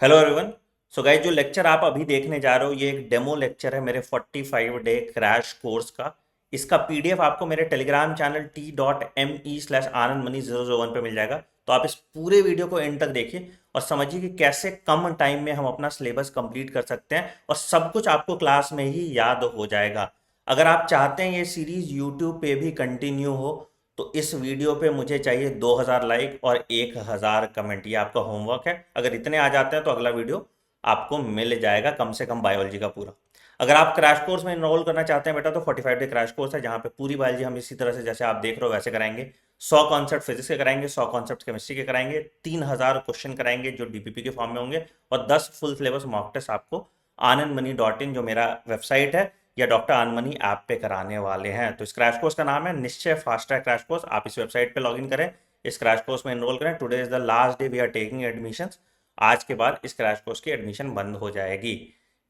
Hello everyone. So guys, जो lecture आप अभी देखने जा रहे हो ये एक डेमो लेक्चर है मेरे 45 डे क्रैश कोर्स का। इसका पीडीएफ आपको मेरे टेलीग्राम चैनल t.me/anandmani001 पे मिल जाएगा। तो आप इस पूरे वीडियो को एंड तक देखिए और समझिए कि कैसे कम टाइम में हम अपना सिलेबस कंप्लीट कर सकते हैं और सब कुछ आपको क्लास में ही याद हो जाएगा। अगर आप चाहते हैं ये सीरीज यूट्यूब पे भी कंटिन्यू हो तो इस वीडियो पे मुझे चाहिए 2000 लाइक और 1000 कमेंट। ये आपका होमवर्क है। अगर इतने आ जाते हैं तो अगला वीडियो आपको मिल जाएगा, कम से कम बायोलॉजी का पूरा। अगर आप क्रैश कोर्स में इनरोल करना चाहते हैं बेटा तो 45 डे क्रैश कोर्स है, जहाँ पे पूरी बायोलॉजी हम इसी तरह से जैसे आप देख रहे हो वैसे कराएंगे। 100 कॉन्सेप्ट फिजिक्स के कराएंगे, 100 कॉन्सेप्ट केमिस्ट्री के कराएंगे, 3000 क्वेश्चन कराएंगे जो डीपीपी के फॉर्म में होंगे, और 10 फुल सिलेबस मॉक टेस्ट आपको anandmani.in जो मेरा वेबसाइट है या डॉक्टर आनमनी ऐप पे कराने वाले हैं। तो इस क्रैश कोर्स का नाम है निश्चय फास्ट ट्रैक क्रैश कोर्स। आप इस वेबसाइट पे लॉगिन करें, इस क्रैश कोर्स में एनरोल करें। Today is the last day we are taking admissions. आज के बाद इस क्रैश कोर्स की एडमिशन बंद हो जाएगी।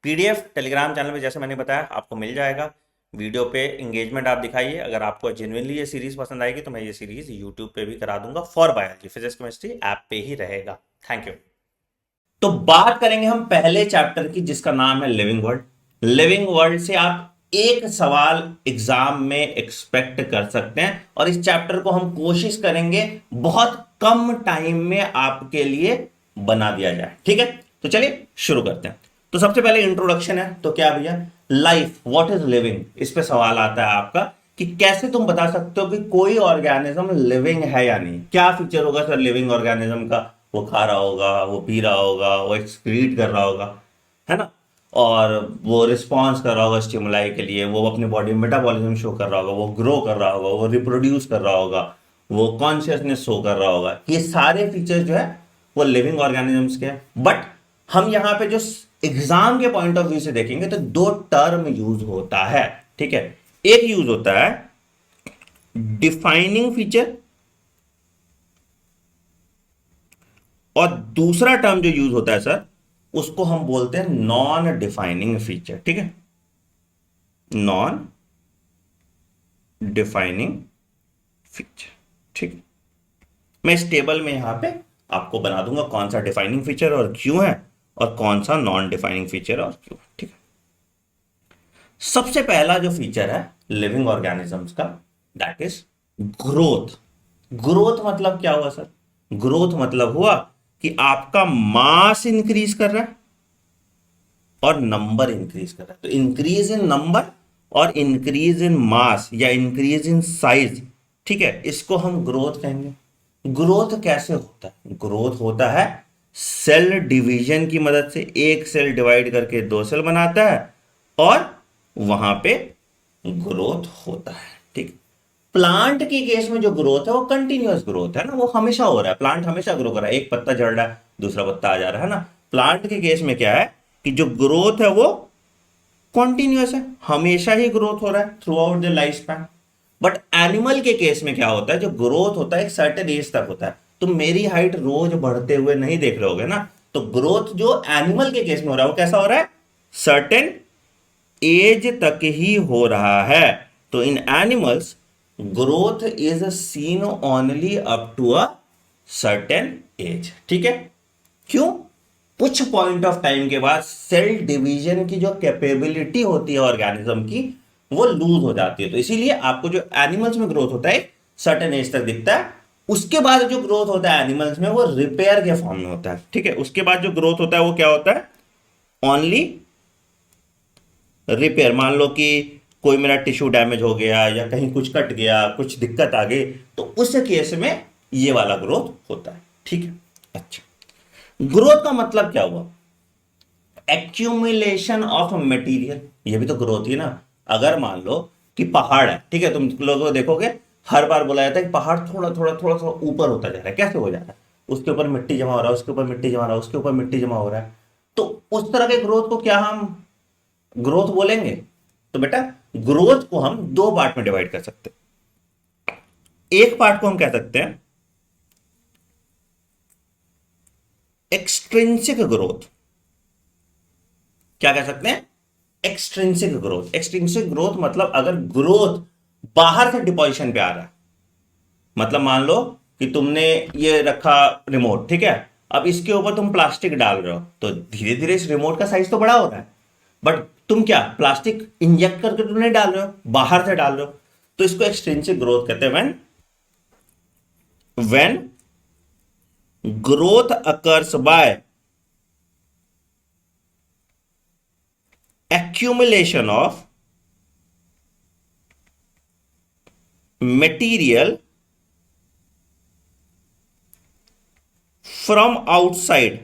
पीडीएफ टेलीग्राम चैनल में जैसे मैंने बताया आपको मिल जाएगा। वीडियो पे इंगेजमेंट आप दिखाइए। अगर आपको जेन्युइनली ये सीरीज पसंद आएगी तो मैं ये सीरीज यूट्यूब पे भी करा दूंगा for biology physics chemistry app पे ही रहेगा। Thank you. तो बात करेंगे हम पहले चैप्टर की जिसका नाम है लिविंग वर्ल्ड। लिविंग वर्ल्ड से आप एक सवाल एग्जाम में एक्सपेक्ट कर सकते हैं और इस चैप्टर को हम कोशिश करेंगे बहुत कम टाइम में आपके लिए बना दिया जाए। ठीक है, तो चलिए शुरू करते हैं। तो सबसे पहले इंट्रोडक्शन है। तो क्या भैया, लाइफ व्हाट इज लिविंग, इस पे सवाल आता है आपका कि कैसे तुम बता सकते हो कि कोई ऑर्गेनिज्म लिविंग है या नहीं। क्या फीचर होगा सर लिविंग ऑर्गेनिज्म का? वो खा रहा होगा, वो पी रहा होगा, वो एक्सक्रीट कर रहा होगा, है ना, और वो रिस्पॉन्स कर रहा होगा स्टिमुलाई के लिए, वो अपनी बॉडी में मेटाबॉलिज्म शो कर रहा होगा, वो ग्रो कर रहा होगा, वो रिप्रोड्यूस कर रहा होगा, वो कॉन्शियसनेस शो कर रहा होगा। ये सारे फीचर्स जो है वो लिविंग ऑर्गेनिजम्स के हैं। बट हम यहाँ पे जो एग्जाम के पॉइंट ऑफ व्यू से देखेंगे तो दो टर्म यूज होता है। ठीक है, एक यूज होता है डिफाइनिंग फीचर और दूसरा टर्म जो यूज होता है सर उसको हम बोलते हैं नॉन डिफाइनिंग फीचर। ठीक है, नॉन डिफाइनिंग फीचर। ठीक है, मैं इस टेबल में यहां पे आपको बना दूंगा कौन सा डिफाइनिंग फीचर और क्यों है और कौन सा नॉन डिफाइनिंग फीचर और क्यों। ठीक है, सबसे पहला जो फीचर है लिविंग ऑर्गेनिजम्स का दैट इज ग्रोथ। ग्रोथ मतलब क्या हुआ सर? ग्रोथ मतलब हुआ कि आपका मास इंक्रीज कर रहा है और नंबर इंक्रीज कर रहा है। तो इंक्रीज इन नंबर और इंक्रीज इन मास या इंक्रीज इन साइज, ठीक है, इसको हम ग्रोथ कहेंगे। ग्रोथ कैसे होता है? ग्रोथ होता है सेल डिवीजन की मदद से। एक सेल डिवाइड करके दो सेल बनाता है और वहां पे ग्रोथ होता है। ठीक, प्लांट के केस में जो ग्रोथ है वो कंटिन्यूअस ग्रोथ है ना, वो हमेशा हो रहा है। प्लांट हमेशा ग्रो कर रहा है, एक पत्ता झड़ रहा है दूसरा पत्ता आ जा रहा है ना। प्लांट के केस में क्या है कि जो ग्रोथ है वो कॉन्टिन्यूअस है, हमेशा ही ग्रोथ हो रहा है through out the life span. But animal के केस में क्या होता है, जो ग्रोथ होता है एक सर्टेन एज तक होता है। तुम मेरी हाइट रोज बढ़ते हुए नहीं देख रहे होगे ना, तो ग्रोथ जो एनिमल के केस में हो रहा है वो कैसा हो रहा है? सर्टेन एज तक ही हो रहा है। तो इन animals growth is seen only up to a certain age. ठीक है, क्यों? कुछ पॉइंट ऑफ टाइम के बाद सेल डिवीजन की जो कैपेबिलिटी होती है ऑर्गेनिज्म की वो लूज हो जाती है। तो इसीलिए आपको जो एनिमल्स में ग्रोथ होता है सर्टेन एज तक दिखता है। उसके बाद जो ग्रोथ होता है एनिमल्स में वो रिपेयर के फॉर्म में होता है। ठीक है, उसके बाद जो ग्रोथ होता है वो क्या होता है? Only repair. मान लो कि कोई मेरा टिश्यू डैमेज हो गया या कहीं कुछ कट गया, कुछ दिक्कत आ गई, तो उस केस में ये वाला ग्रोथ होता है। ठीक है, अच्छा, ग्रोथ का मतलब क्या हुआ? एक्यूमुलेशन ऑफ मटेरियल, ये भी तो ग्रोथ ही ना। अगर मान लो कि पहाड़ है, ठीक है, तुम लोग देखोगे हर बार बोला जाता है कि पहाड़ थोड़ा थोड़ा थोड़ा थोड़ा ऊपर होता जा रहा है। कैसे हो जा रहा है? उसके ऊपर मिट्टी जमा हो रहा है, उसके ऊपर मिट्टी जमा हो रहा है, उसके ऊपर मिट्टी जमा हो रहा है। तो उस तरह के ग्रोथ को क्या हम ग्रोथ बोलेंगे? तो बेटा ग्रोथ को हम दो पार्ट में डिवाइड कर सकते हैं। एक पार्ट को हम कह सकते हैं एक्सट्रिंसिक ग्रोथ। क्या कह सकते हैं? Extrinsic growth. एक्सट्रिंसिक ग्रोथ मतलब अगर ग्रोथ बाहर से डिपोजिशन पे आ रहा है, मतलब मान लो कि तुमने ये रखा रिमोट, ठीक है, अब इसके ऊपर तुम प्लास्टिक डाल रहे हो तो धीरे धीरे इस रिमोट का साइज तो बड़ा हो रहा है, बट तुम क्या प्लास्टिक इंजेक्ट करके तो नहीं डाल रहे हो, बाहर से डाल रहे हो। तो इसको एक्सट्रिंसिक ग्रोथ कहते हैं। When growth occurs by accumulation of material from outside।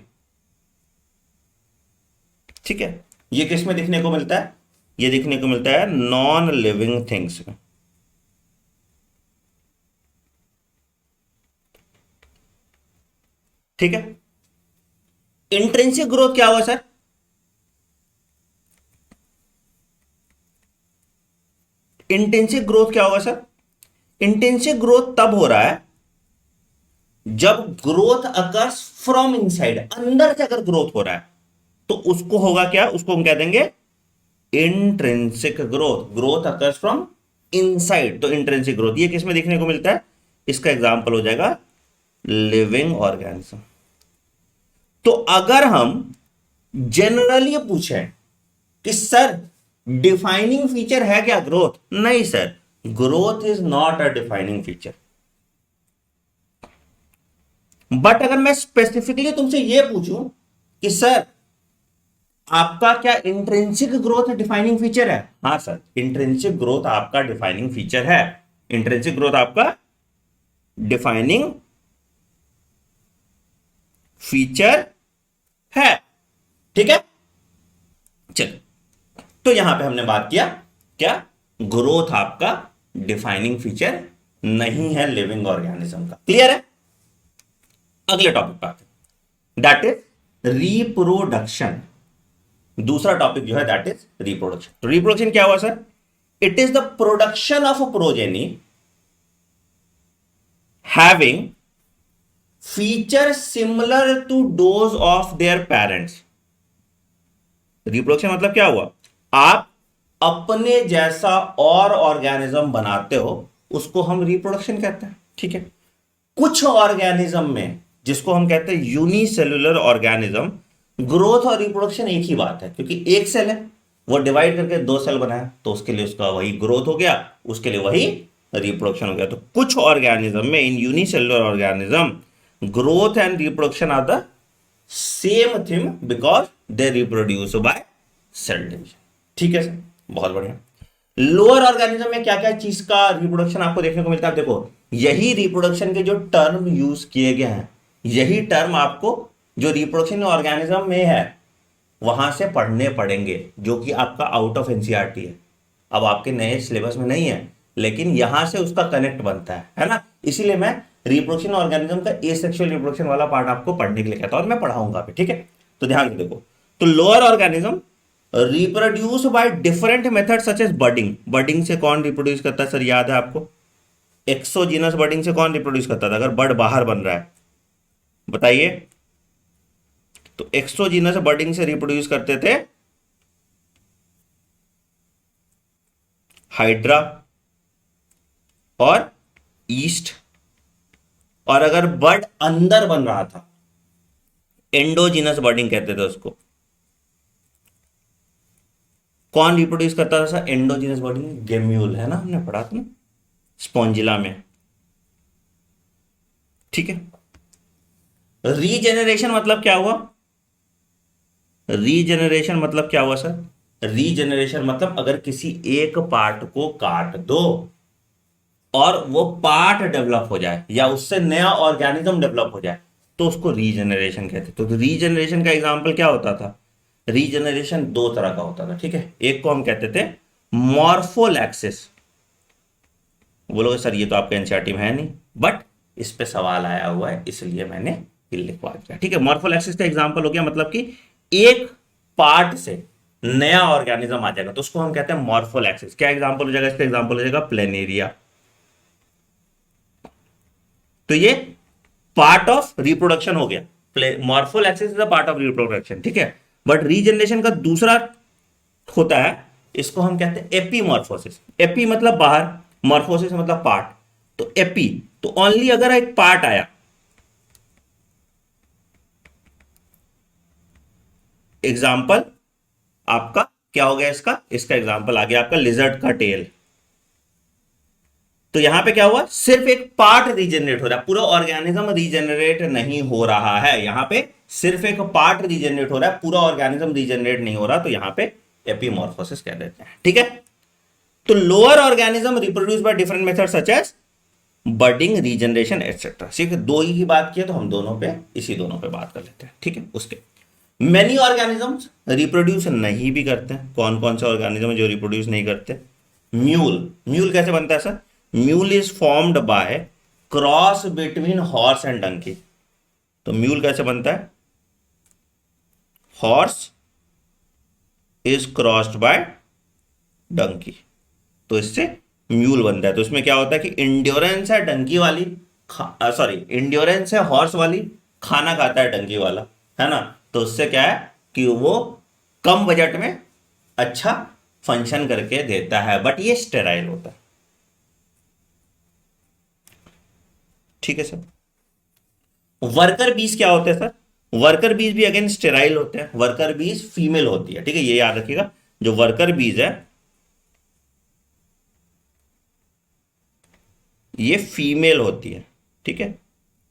ठीक है, ये किस में दिखने को मिलता है? ये दिखने को मिलता है नॉन लिविंग थिंग्स में। ठीक है, इंट्रिंसिक ग्रोथ क्या हुआ सर? इंटेंसिव ग्रोथ क्या होगा सर? इंटेंसिव ग्रोथ तब हो रहा है जब ग्रोथ अकर्स फ्रॉम इनसाइड, अंदर से अगर ग्रोथ हो रहा है तो उसको होगा क्या, उसको हम कह देंगे intrinsic growth. Growth occurs from inside तो इंट्रिंसिक ग्रोथ। ये किस में देखने को मिलता है? इसका एग्जांपल हो जाएगा लिविंग ऑर्गेनिज्म। तो अगर हम जनरली पूछें कि सर डिफाइनिंग फीचर है क्या ग्रोथ? नहीं sir, growth is not a defining feature. But अगर मैं स्पेसिफिकली तुमसे यह पूछूं कि सर आपका क्या इंट्रिंसिक ग्रोथ डिफाइनिंग फीचर है? हां सर, इंट्रिंसिक ग्रोथ आपका डिफाइनिंग फीचर है। इंट्रिंसिक ग्रोथ आपका डिफाइनिंग फीचर है। ठीक है, चलिए, तो यहां पे हमने बात किया क्या, ग्रोथ आपका डिफाइनिंग फीचर नहीं है लिविंग ऑर्गेनिज्म का। क्लियर है? अगले टॉपिक पर आते हैं, दैट इज रिप्रोडक्शन। दूसरा टॉपिक जो है दैट इज रिप्रोडक्शन। तो रिप्रोडक्शन क्या हुआ sir? It is the production of a progeny having feature similar to those of their parents. Reproduction मतलब क्या हुआ? आप अपने जैसा और ऑर्गेनिज्म बनाते हो, उसको हम रिप्रोडक्शन कहते हैं। ठीक है, कुछ ऑर्गेनिज्म में, जिसको हम कहते हैं यूनिसेलुलर ऑर्गेनिज्म, ग्रोथ और रिप्रोडक्शन एक ही बात है, क्योंकि एक सेल है, वो डिवाइड करके दो सेल बनाया तो उसके लिए उसका वही ग्रोथ हो गया, उसके लिए वही रिप्रोडक्शन हो गया। तो कुछ ऑर्गेनिज्म में, in unicellular organism, growth and reproduction are the same thing because they reproduce by cell division. ठीक है सर, बहुत बढ़िया। लोअर ऑर्गेनिज्म में क्या क्या चीज का रिप्रोडक्शन आपको देखने को मिलता है? देखो, यही रिप्रोडक्शन के जो टर्म यूज किए गए हैं, यही टर्म आपको जो रिप्रोडक्शन ऑर्गेनिज्म में है वहां से पढ़ने पड़ेंगे, जो कि आपका आउट ऑफ एनसीईआरटी है। अब आपके नए सिलेबस में नहीं है, लेकिन यहां से उसका कनेक्ट बनता है ना। इसीलिए मैं रिप्रोडक्शन ऑर्गेनिज्म का एसेक्सुअल रिप्रोडक्शन वाला पार्ट आपको पढ़ने के लिए कहता हूं और मैं पढ़ाऊंगा भी। ठीक है, तो ध्यान से देखो। तो lower organism reproduce by different method such as budding. Budding से कौन रिप्रोड्यूस करता है सर? याद है आपको? एक्सोजीनस बडिंग से कौन रिप्रोड्यूस करता था अगर बर्ड बाहर बन रहा है? बताइए। तो एक्सोजीनस बडिंग से रिप्रोड्यूस करते थे हाइड्रा और ईस्ट। और अगर बर्ड अंदर बन रहा था, एंडोजीनस बर्डिंग कहते थे उसको। कौन रिप्रोड्यूस करता था सर? एंडोजीनस बर्डिंग, गेम्यूल, है ना, हमने पढ़ा था ना स्पॉन्जिला में। ठीक है, रीजेनरेशन मतलब क्या हुआ? रीजेनरेशन मतलब क्या हुआ सर? रीजेनरेशन मतलब अगर किसी एक पार्ट को काट दो और वो पार्ट डेवलप हो जाए या उससे नया ऑर्गेनिज्म डेवलप हो जाए तो उसको रीजेनरेशन कहते हैं। तो रीजेनरेशन का एग्जांपल क्या होता था? रीजेनरेशन दो तरह का होता था। ठीक है, एक को हम कहते थे मॉर्फोलैक्सिस। बोलोगे सर ये तो आपके एनसीईआरटी में है नहीं, बट इस पे सवाल आया हुआ है इसलिए मैंने लिखवा दिया। ठीक है, मॉर्फोलैक्सिस का एग्जांपल हो गया मतलब कि एक पार्ट से नया ऑर्गेनिज्म आ जाएगा तो उसको हम कहते हैं मॉर्फोलैक्सिस। क्या एग्जांपल हो जाएगा इसका? एग्जांपल हो जाएगा प्लेनेरिया। तो ये पार्ट ऑफ रिप्रोडक्शन हो गया। Morphallaxis is a part of reproduction. ठीक है, बट रीजनरेशन का दूसरा होता है, इसको हम कहते हैं एपीमॉर्फोसिस। एपी मतलब बाहर, मॉर्फोसिस मतलब पार्ट। तो एपी तो ओनली अगर एक पार्ट आया, एग्जाम्पल आपका क्या हो गया, इसका एग्जाम्पल आ गया आपका लिजर्ड का टेल। तो यहां पे क्या हुआ, सिर्फ एक पार्ट रीजनरेट हो रहा है, पूरा ऑर्गेनिज्म रीजनरेट नहीं हो रहा है। यहां पे सिर्फ एक पार्ट रीजनरेट हो रहा है, पूरा ऑर्गेनिज्म रीजनरेट नहीं हो रहा, तो यहां पे एपीमॉर्फोसिस कह देते हैं। ठीक है, तो lower organism reproduce by different method such as budding, regeneration etcetera. ठीक है, दो ही बात की है तो हम दोनों पे बात कर लेते हैं। ठीक है, उसके मेनी ऑर्गेनिजम्स रिप्रोड्यूस नहीं भी करते हैं। कौन कौन से ऑर्गेनिज्म जो रिप्रोड्यूस नहीं करते? म्यूल कैसे बनता है sir? Mule is formed by cross between horse and donkey. तो म्यूल कैसे बनता है? Horse is crossed by donkey, तो इससे म्यूल बनता है। तो इसमें क्या होता है कि इंड्योरेंस है डंकी वाली, इंड्योरेंस है हॉर्स वाली, खाना खाता है डंकी वाला, है ना। तो उससे क्या है कि वो कम बजट में अच्छा फंक्शन करके देता है, बट ये स्टेराइल होता है। ठीक है सर। वर्कर बीज क्या होते हैं सर? वर्कर बीज भी अगेन स्टेराइल होते हैं। वर्कर बीज फीमेल होती है। ठीक है, ये याद रखिएगा, जो वर्कर बीज है ये फीमेल होती है। ठीक है,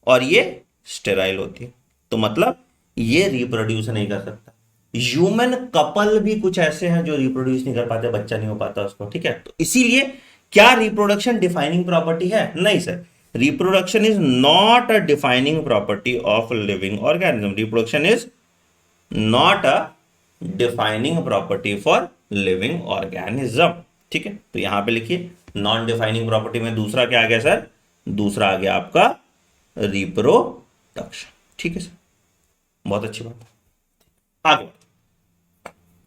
और ये स्टेराइल होती है, तो मतलब ये रिप्रोड्यूस नहीं कर सकता। ह्यूमन कपल भी कुछ ऐसे हैं जो रिप्रोड्यूस नहीं कर पाते, बच्चा नहीं हो पाता उसको। ठीक है, तो इसीलिए क्या रिप्रोडक्शन डिफाइनिंग प्रॉपर्टी है? नहीं sir, reproduction is not a defining property of living organism. Reproduction is not a defining property for living organism. ठीक है, तो यहां पे लिखिए नॉन डिफाइनिंग प्रॉपर्टी में दूसरा क्या आ गया सर? दूसरा आ गया आपका रिप्रोडक्शन। ठीक है सर, बहुत अच्छी बात। आगे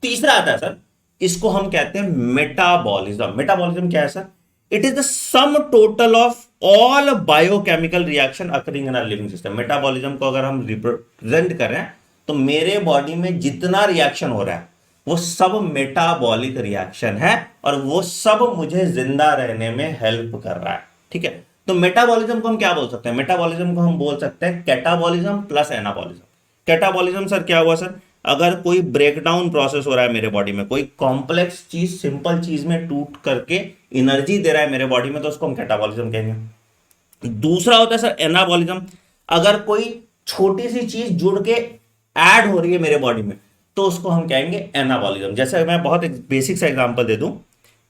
तीसरा आता है सर, इसको हम कहते हैं मेटाबॉलिज्म। मेटाबॉलिज्म क्या है sir? It is the sum total of all biochemical reaction occurring in our living system. Metabolism को अगर हम रिप्रेजेंट करें तो मेरे बॉडी में जितना रिएक्शन हो रहा है वो सब मेटाबॉलिक रिएक्शन है, और वो सब मुझे जिंदा रहने में हेल्प कर रहा है। ठीक है, तो मेटाबॉलिज्म को हम क्या बोल सकते हैं? मेटाबॉलिज्म को हम बोल सकते हैं catabolism plus anabolism. Catabolism sir क्या हुआ सर? अगर कोई ब्रेकडाउन प्रोसेस हो रहा है मेरे बॉडी में, कोई कॉम्प्लेक्स चीज सिंपल चीज में टूट करके एनर्जी दे रहा है मेरे बॉडी में, तो उसको हम कैटाबॉलिज्म कहेंगे। दूसरा होता है सर एनाबॉलिज्म। अगर कोई छोटी सी चीज जुड़ के ऐड हो रही है मेरे बॉडी में, तो उसको हम कहेंगे एनाबॉलिज्म। जैसे मैं बहुत एक बेसिक सा एग्जांपल दे दूं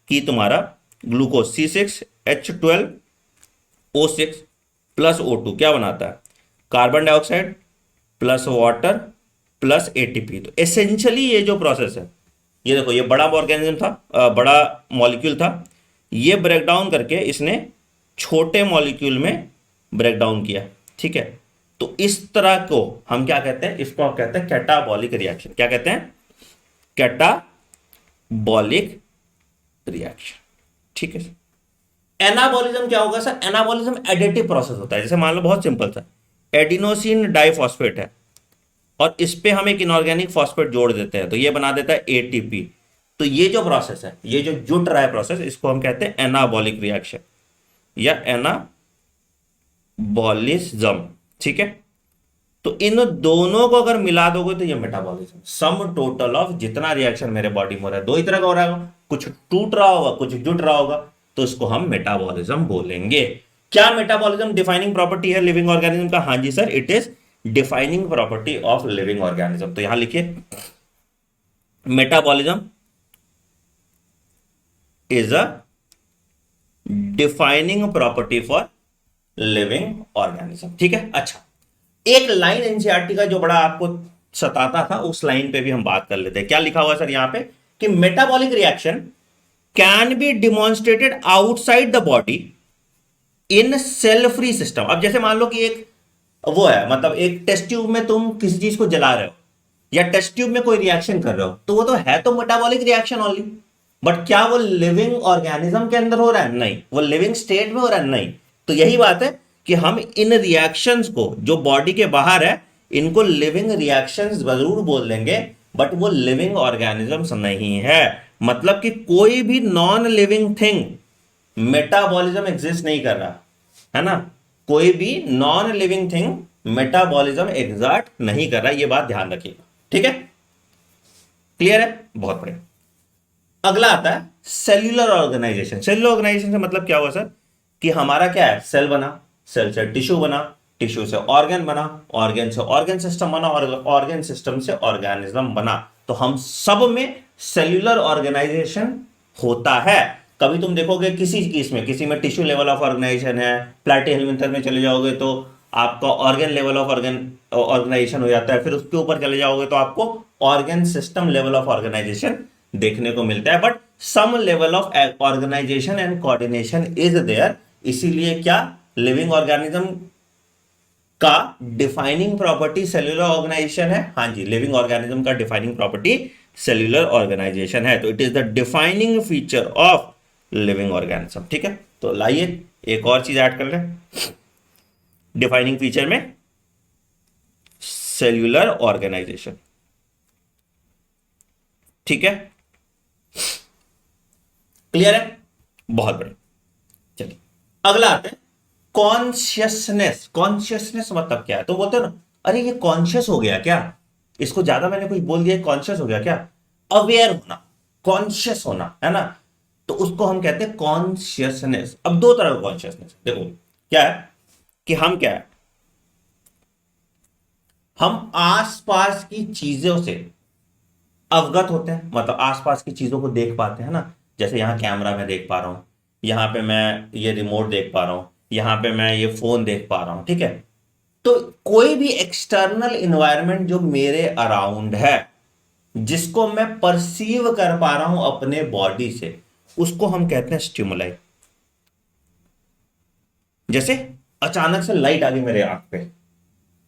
कि तुम्हारा ग्लूकोज C6H12O6 प्लस O2 क्या बनाता है? Carbon dioxide plus water plus ATP। तो एसेंशियली ये जो प्रोसेस है, ये देखो, ये बड़ा ऑर्गेनिज्म था, बड़ा मॉलिक्यूल था, ये ब्रेकडाउन करके इसने छोटे मॉलिक्यूल में ब्रेकडाउन किया। ठीक है, तो इस तरह को हम क्या कहते हैं? इसको हम कहते हैं कैटाबॉलिक रिएक्शन। क्या कहते हैं? Catabolic reaction. ठीक है, एनाबॉलिज्म क्या होगा सर? एनाबॉलिज्म एडिटिव प्रोसेस होता है। जैसे मान लो बहुत सिंपल सा, एडिनोसिन डाइफॉस्फेट है और इस पे हम एक इनऑर्गेनिक फॉस्फेट जोड़ देते हैं, तो ये बना देता है ATP। तो ये जो प्रोसेस है, ये जो जुट रहा है प्रोसेस, इसको हम कहते हैं एनाबॉलिक रिएक्शन या एनाबॉलिज्म। ठीक है, तो इन दोनों को अगर मिला दोगे तो ये मेटाबॉलिज्म, सम टोटल ऑफ जितना रिएक्शन मेरे बॉडी में हो रहा है, दो ही तरह का हो रहा है, कुछ टूट रहा होगा कुछ जुट रहा होगा, तो इसको हम मेटाबॉलिज्म बोलेंगे। क्या मेटाबॉलिज्म डिफाइनिंग प्रॉपर्टी है लिविंग ऑर्गेनिज्म का? हाँ जी sir, it is defining property of living organism. तो यहां लिखिए metabolism is a defining property for living organism. ठीक है, अच्छा एक लाइन एनसीईआरटी का जो बड़ा आपको सताता था, उस लाइन पे भी हम बात कर लेते हैं। क्या लिखा हुआ है सर यहां पे कि metabolic reaction can be demonstrated outside the body in cell free system. अब जैसे मान लो कि एक वो है, मतलब एक टेस्ट ट्यूब में तुम किसी चीज को जला रहे हो या टेस्ट ट्यूब में कोई रिएक्शन कर रहे हो, तो वो तो है तो मेटाबॉलिक रिएक्शन ओनली, बट क्या वो लिविंग ऑर्गेनिज्म के अंदर हो रहा है? नहीं। वो लिविंग स्टेट में हो रहा है? नहीं। तो यही बात है कि हम इन रिएक्शंस को जो बॉडी के बाहर है, इनको लिविंग रिएक्शंस जरूर बोल देंगे, बट वो लिविंग ऑर्गेनिजम्स नहीं है। मतलब कि कोई भी non living thing metabolism exist नहीं कर रहा है ना, कोई भी non living thing metabolism exert नहीं कर रहा, ये बात ध्यान रखिएगा। ठीक है, क्लियर है? बहुत बढ़िया। अगला आता है सेल्यूलर ऑर्गेनाइजेशन। सेल्यूलर ऑर्गेनाइजेशन से मतलब क्या हुआ सर, कि हमारा क्या है, सेल बना, सेल से टिश्यू बना, टिश्यू से ऑर्गन बना, ऑर्गन से ऑर्गन सिस्टम बना, और ऑर्गन सिस्टम से ऑर्गेनिज्म बना। तो हम सब में सेल्यूलर ऑर्गेनाइजेशन होता है। कभी तुम देखोगे किसी में टिश्यू लेवल ऑफ ऑर्गेनाइजेशन है, प्लेटिहेलमिंथर में चले जाओगे तो आपका ऑर्गन लेवल ऑफ ऑर्गेनाइजेशन हो जाता है, फिर उसके ऊपर चले जाओगे तो आपको organ system level of organization देखने को मिलता है। But some level of organization and coordination is there. इसीलिए क्या, लिविंग ऑर्गेनिज्म का डिफाइनिंग प्रॉपर्टी सेल्यूलर ऑर्गेनाइजेशन है। हाँ जी, लिविंग ऑर्गेनिज्म का डिफाइनिंग प्रॉपर्टी सेल्यूलर ऑर्गेनाइजेशन है। तो it is the defining feature of living organism. ठीक है, तो लाइए एक और चीज ऐड कर लें डिफाइनिंग फीचर में, सेल्यूलर ऑर्गेनाइजेशन। ठीक है, क्लियर है? बहुत बढ़िया। चलिए अगला आते हैं कॉन्शियसनेस। कॉन्शियसनेस मतलब क्या है? तो बोलते हो ना, अरे ये कॉन्शियस हो गया क्या, इसको ज्यादा मैंने कुछ बोल दिया, कॉन्शियस हो गया क्या? अवेयर होना, कॉन्शियस होना, है ना? तो उसको हम कहते हैं कॉन्शियसनेस। अब दो तरह का कॉन्शियसनेस देखो, क्या है कि हम क्या है, हम आसपास की चीजों से अवगत होते हैं, मतलब आसपास की चीजों को देख पाते हैं ना। जैसे यहाँ कैमरा में देख पा रहा हूं, यहाँ पे मैं ये रिमोट देख पा रहा हूं, यहाँ पे मैं ये फोन देख पा रहा हूं। ठीक है, तो कोई भी एक्सटर्नल इन्वायरमेंट जो मेरे अराउंड है, जिसको मैं परसीव कर पा रहा हूं अपने बॉडी से, उसको हम कहते हैं स्टिमुलाई। जैसे अचानक से लाइट आ गई मेरे आंख पे,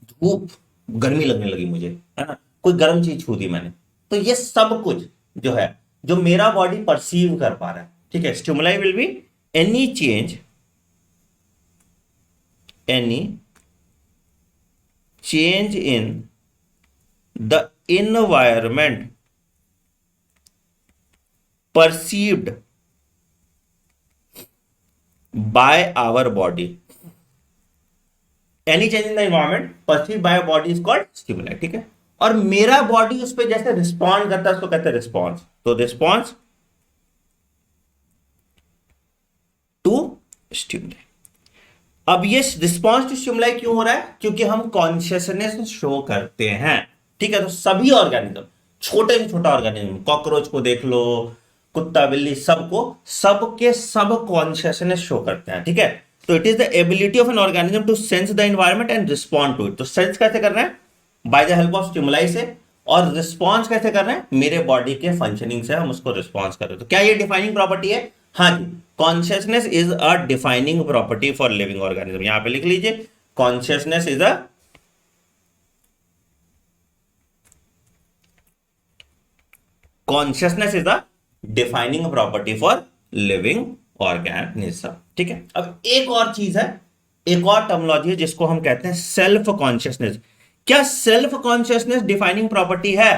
धूप, गर्मी लगने लगी मुझे, है ना, कोई गर्म चीज छू दी मैंने, तो ये सब कुछ जो है, जो मेरा बॉडी परसीव कर पा रहा है। ठीक है, stimuli will be any change, any change in the environment perceived by our body. Any change in the environment perceived by our body is called stimuli. ठीक है, और मेरा बॉडी उस पर जैसे रिस्पॉन्ड करता है उसको कहते हैं रिस्पॉन्स। तो रिस्पॉन्स टू स्टिमुलाई। अब ये रिस्पॉन्स टू स्टिमुलाई क्यों हो रहा है? क्योंकि हम कॉन्शियसनेस शो करते हैं। ठीक है, तो सभी ऑर्गेनिज्म, छोटे से छोटा ऑर्गेनिज्म, कॉकरोच को देख लो, कुत्ता बिल्ली, सबको, सबके सब कॉन्शियसनेस शो करते हैं। ठीक है, तो it is the ability of an organism to sense the environment and respond to it. तो सेंस कैसे कर रहे हैं? By the help of stimuli से। और रिस्पॉन्स कैसे कर रहे हैं? मेरे बॉडी के फंक्शनिंग से हम उसको रिस्पॉन्स कर रहे हैं। तो क्या ये डिफाइनिंग प्रॉपर्टी है? हाँ जी, consciousness is a defining property for living organism. यहां पे लिख लीजिए, consciousness is a consciousness is a defining property for living organism. ठीक है, अब एक और चीज है, एक और टर्मिनोलॉजी है जिसको हम कहते हैं सेल्फ कॉन्शियसनेस। क्या सेल्फ कॉन्शियसनेस डिफाइनिंग प्रॉपर्टी है?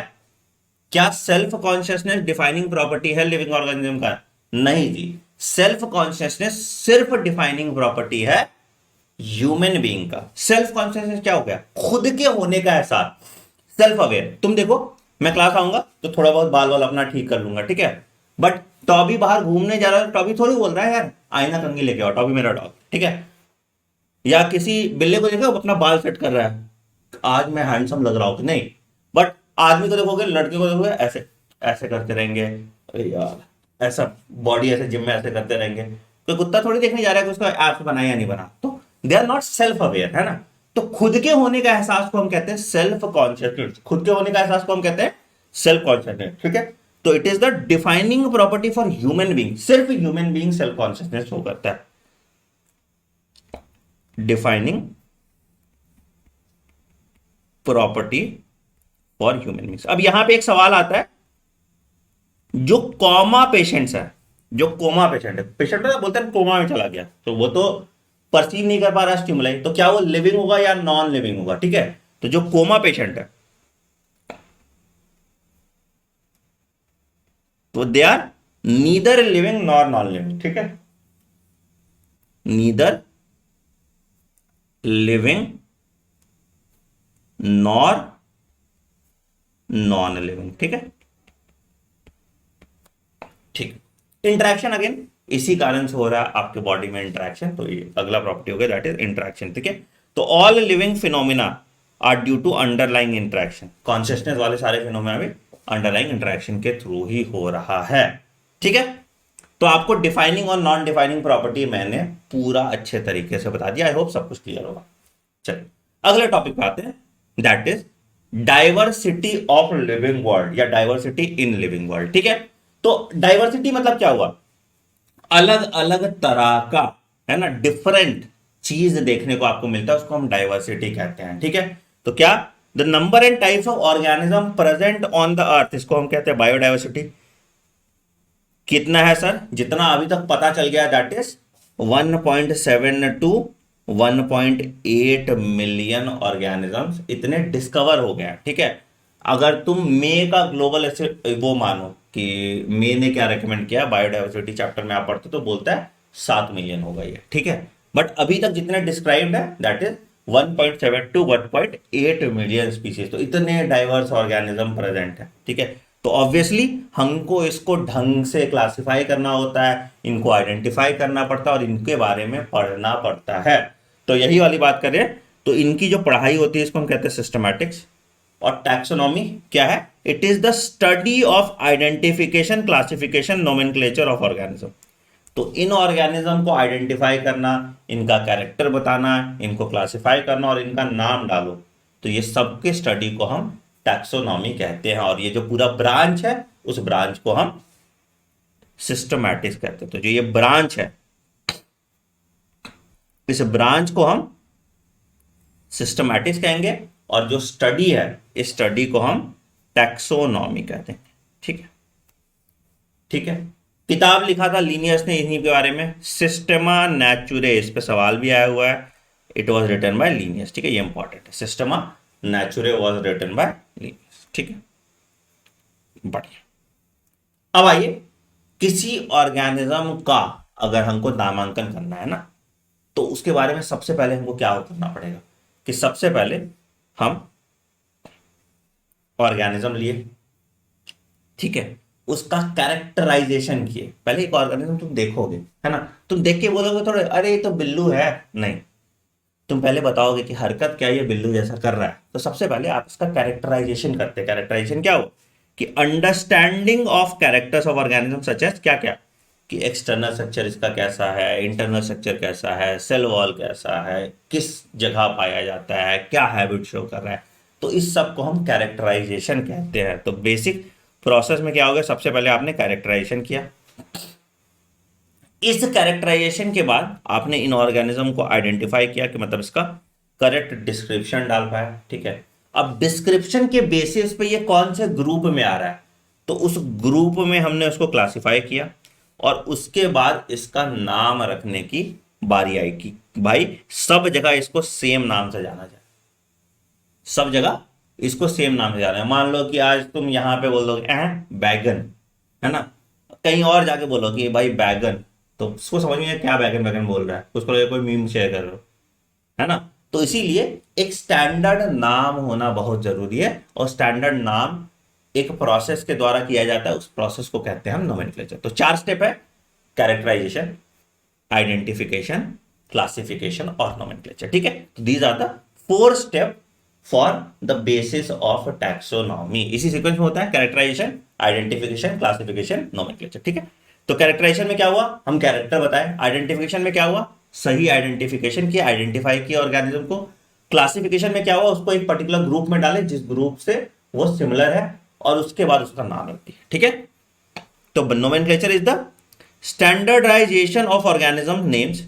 क्या सेल्फ कॉन्शियसनेस डिफाइनिंग प्रॉपर्टी है लिविंग ऑर्गेनिज्म का? नहीं जी, सेल्फ कॉन्शियसनेस सिर्फ डिफाइनिंग प्रॉपर्टी है ह्यूमन बीइंग का। सेल्फ कॉन्शियसनेस क्या हो गया? खुद के होने का एहसास, सेल्फ अवेयर। तुम देखो, मैं क्लास आऊंगा तो थोड़ा बहुत बाल वाल अपना ठीक कर लूंगा, ठीक है, बट टॉबी बाहर घूमने जा रहा है, टॉबी थोड़ी बोल रहा है यार आईना कंघी लेके आओ, टॉबी मेरा डॉग, ठीक है। या किसी बिल्ली को देखो अपना बाल सेट कर रहा है, आज मैं हैंडसम लग रहा हूं कि नहीं, बट आदमी को देखोगे, लड़के को देखोगे, ऐसे ऐसे करते रहेंगे, अरे यार ऐसा बॉडी ऐसे जिम में ऐसे करते रहेंगे। कोई कुत्ता थोड़ी देखने जा रहा है कि उसका एप्स बना या नहीं बना, तो they are not self aware, है ना। तो खुद के होने का एहसास को हम कहते हैं सेल्फ कॉन्शियसनेस। खुद के होने का एहसास को हम कहते हैं सेल्फ कॉन्शियसनेस, ठीक है। तो it is the defining property for human being. सिर्फ human being self consciousness show करता है। Defining property for human beings. अब यहां पे एक सवाल आता है, जो कोमा पेशेंट्स है, जो कोमा पेशेंट है, पेशेंट ना बोलते हैं कोमा में चला गया, तो वो तो परसीव नहीं कर पा रहा स्टिमुलाई, तो क्या वो लिविंग होगा या नॉन लिविंग होगा? ठीक है, तो जो कोमा पेशेंट है तो they are neither living nor non living, ठीक है, neither living nor non living, ठीक है। ठीक, इंटरेक्शन अगेन इसी कारण से हो रहा है आपके बॉडी में इंटरेक्शन, तो ये अगला प्रॉपर्टी हो गया, दैट इज इंटरेक्शन। ठीक है, तो all living phenomena are due to underlying interaction, consciousness वाले सारे फिनोमिना भी अंडरलाइंग इंटरेक्शन के थ्रू ही हो रहा है। ठीक है, तो आपको डिफाइनिंग और नॉन डिफाइनिंग प्रॉपर्टी मैंने पूरा अच्छे तरीके से बता दिया, आई होप सब कुछ क्लियर होगा। चलिए अगले टॉपिक पे आते हैं, that is diversity of living world या डाइवर्सिटी इन लिविंग वर्ल्ड। ठीक है, तो डाइवर्सिटी मतलब क्या हुआ, अलग अलग तरह का, है ना, डिफरेंट चीज देखने को आपको मिलता है, उसको हम डाइवर्सिटी कहते हैं। ठीक है, तो क्या, the number and types of organism present on the earth, इसको हम कहते हैं बायोडाइवर्सिटी। कितना है सर, जितना अभी तक पता चल गया, that is 1.7 to 1.8 million organisms इतने डिस्कवर हो गए हैं। ठीक है, अगर तुम मे का ग्लोबल वो मानो कि मे ने क्या रेकमेंड किया, बायोडाइवर्सिटी चैप्टर में आप पढ़ते तो बोलता है 7 मिलियन हो गई है। ठीक है, बट अभी तक जितने डिस्क्राइब्ड है that is 1.7 to 1.8 million species, तो इतने डाइवर्स ऑर्गेनिज्म प्रेजेंट है। ठीक है, तो ऑब्वियसली हमको इसको ढंग से क्लासिफाई करना होता है, इनको आइडेंटिफाई करना पड़ता है और इनके बारे में पढ़ना पड़ता है। तो यही वाली बात करें तो इनकी जो पढ़ाई होती है इसको हम कहते हैं सिस्टमैटिक्स। और टैक्सोनॉमी क्या है, it is the study of identification, classification, nomenclature of organism. तो इन ऑर्गेनिज्म को आइडेंटिफाई करना, इनका कैरेक्टर बताना, इनको क्लासिफाई करना और इनका नाम डालो, तो ये सबके स्टडी को हम टैक्सोनॉमी कहते हैं। और ये जो पूरा ब्रांच है उस ब्रांच को हम सिस्टमैटिक्स कहते हैं। तो जो ये ब्रांच है इस ब्रांच को हम सिस्टमैटिक्स कहेंगे और जो स्टडी है इस स्टडी को हम टैक्सोनॉमी कहते हैं। ठीक है, ठीक है, किताब लिखा था लीनियस ने इन्हीं के बारे में, सिस्टेमा नेचुरे, इस पे सवाल भी आया हुआ है, it was written by Linnaeus. ठीक है, ये इंपॉर्टेंट है, Systema Naturae was written by Linnaeus. ठीक है, बढ़िया। अब आइए, किसी ऑर्गेनिज्म का अगर हमको नामांकन करना है ना, तो उसके बारे में सबसे पहले हमको क्या करना पड़ेगा कि सबसे पहले हम ऑर्गेनिज्म लिए, ठीक है, उसका कैरेक्टराइजेशन किए। पहले एक ऑर्गेनिज्म तुम देखोगे, है ना, तुम देख के बोलोगे थोड़े अरे ये तो बिल्लू है, नहीं, तुम पहले बताओगे कि हरकत क्या ये बिल्लू जैसा कर रहा है। तो सबसे पहले आप इसका कैरेक्टराइजेशन करते हैं। कैरेक्टराइजेशन क्या हो कि understanding of characters of organism such as क्या क्या, कि एक्सटर्नल स्ट्रक्चर इसका कैसा है, इंटरनल स्ट्रक्चर कैसा है, सेल वॉल कैसा है, किस जगह पाया जाता है, क्या हैबिट शो कर रहा है, तो इस सब को हम कैरेक्टराइजेशन कहते हैं। तो बेसिक प्रोसेस में क्या हो गया, सबसे पहले आपने कैरेक्टराइजेशन किया, इस कैरेक्टराइजेशन के बाद आपने इन ऑर्गेनिज्म को आइडेंटिफाई किया कि मतलब इसका करेक्ट डिस्क्रिप्शन डाल पाया। ठीक है, अब डिस्क्रिप्शन के बेसिस पे ये कौन से ग्रुप में आ रहा है, तो उस ग्रुप में हमने उसको क्लासिफाई किया और उसके बाद इसका नाम रखने की बारी आई कि भाई सब जगह इसको सेम नाम से जाना जाए, सब जगह इसको सेम नाम से जाना है। मान लो कि आज तुम यहां पे बोल दोगे बैगन, है ना, कहीं और जाके बोलो कि भाई बैगन, तो उसको समझ में क्या बैगन बैगन बोल रहा है, उसको लगे कोई मीम शेयर कर रहे हो, है ना। तो इसीलिए एक स्टैंडर्ड नाम होना बहुत जरूरी है और स्टैंडर्ड नाम एक प्रोसेस के द्वारा किया जाता है, उस प्रोसेस को कहते हैं हम नोमेनक्लेचर। तो 4 स्टेप है, कैरेक्टराइजेशन, आइडेंटिफिकेशन, क्लासिफिकेशन और नोमेनक्लेचर। ठीक है, तो these are the 4 step for the basis of taxonomy. इसी सीक्वेंस में होता है कैरेक्टराइजेशन, आइडेंटिफिकेशन, क्लासिफिकेशन, नोमेनक्लेचर। ठीक है, तो कैरेक्टराइजेशन में क्या हुआ, हम कैरेक्टर बताए। आइडेंटिफिकेशन में क्या हुआ, सही आइडेंटिफिकेशन किया, आइडेंटिफाई किया ऑर्गेनिज्म को। क्लासिफिकेशन में क्या हुआ, उसको एक पर्टिकुलर ग्रुप में डाले जिस ग्रुप से वो सिमिलर है और उसके बाद उसका नाम रख दिया। ठीक है, तो nomenclature is the standardization of organism names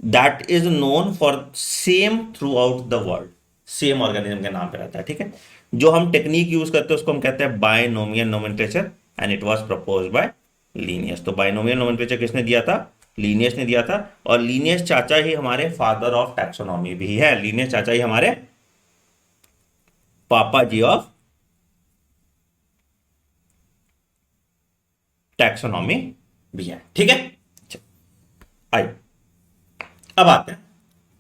that is known for same throughout the world, same organism के नाम पे रहता है। ठीक है, जो हम टेक्निक यूज करते हैं उसको हम कहते हैं binomial nomenclature and it was proposed by Linnaeus. तो बायनोमियल नोमेनक्लेचर किसने दिया था, लीनियस ने दिया था। और लीनियस चाचा ही हमारे फादर ऑफ टैक्सोनॉमी भी है, लीनियस चाचा ही हमारे पापा जी ऑफ टैक्सोनॉमी भी है। ठीक है, आइए अब आते हैं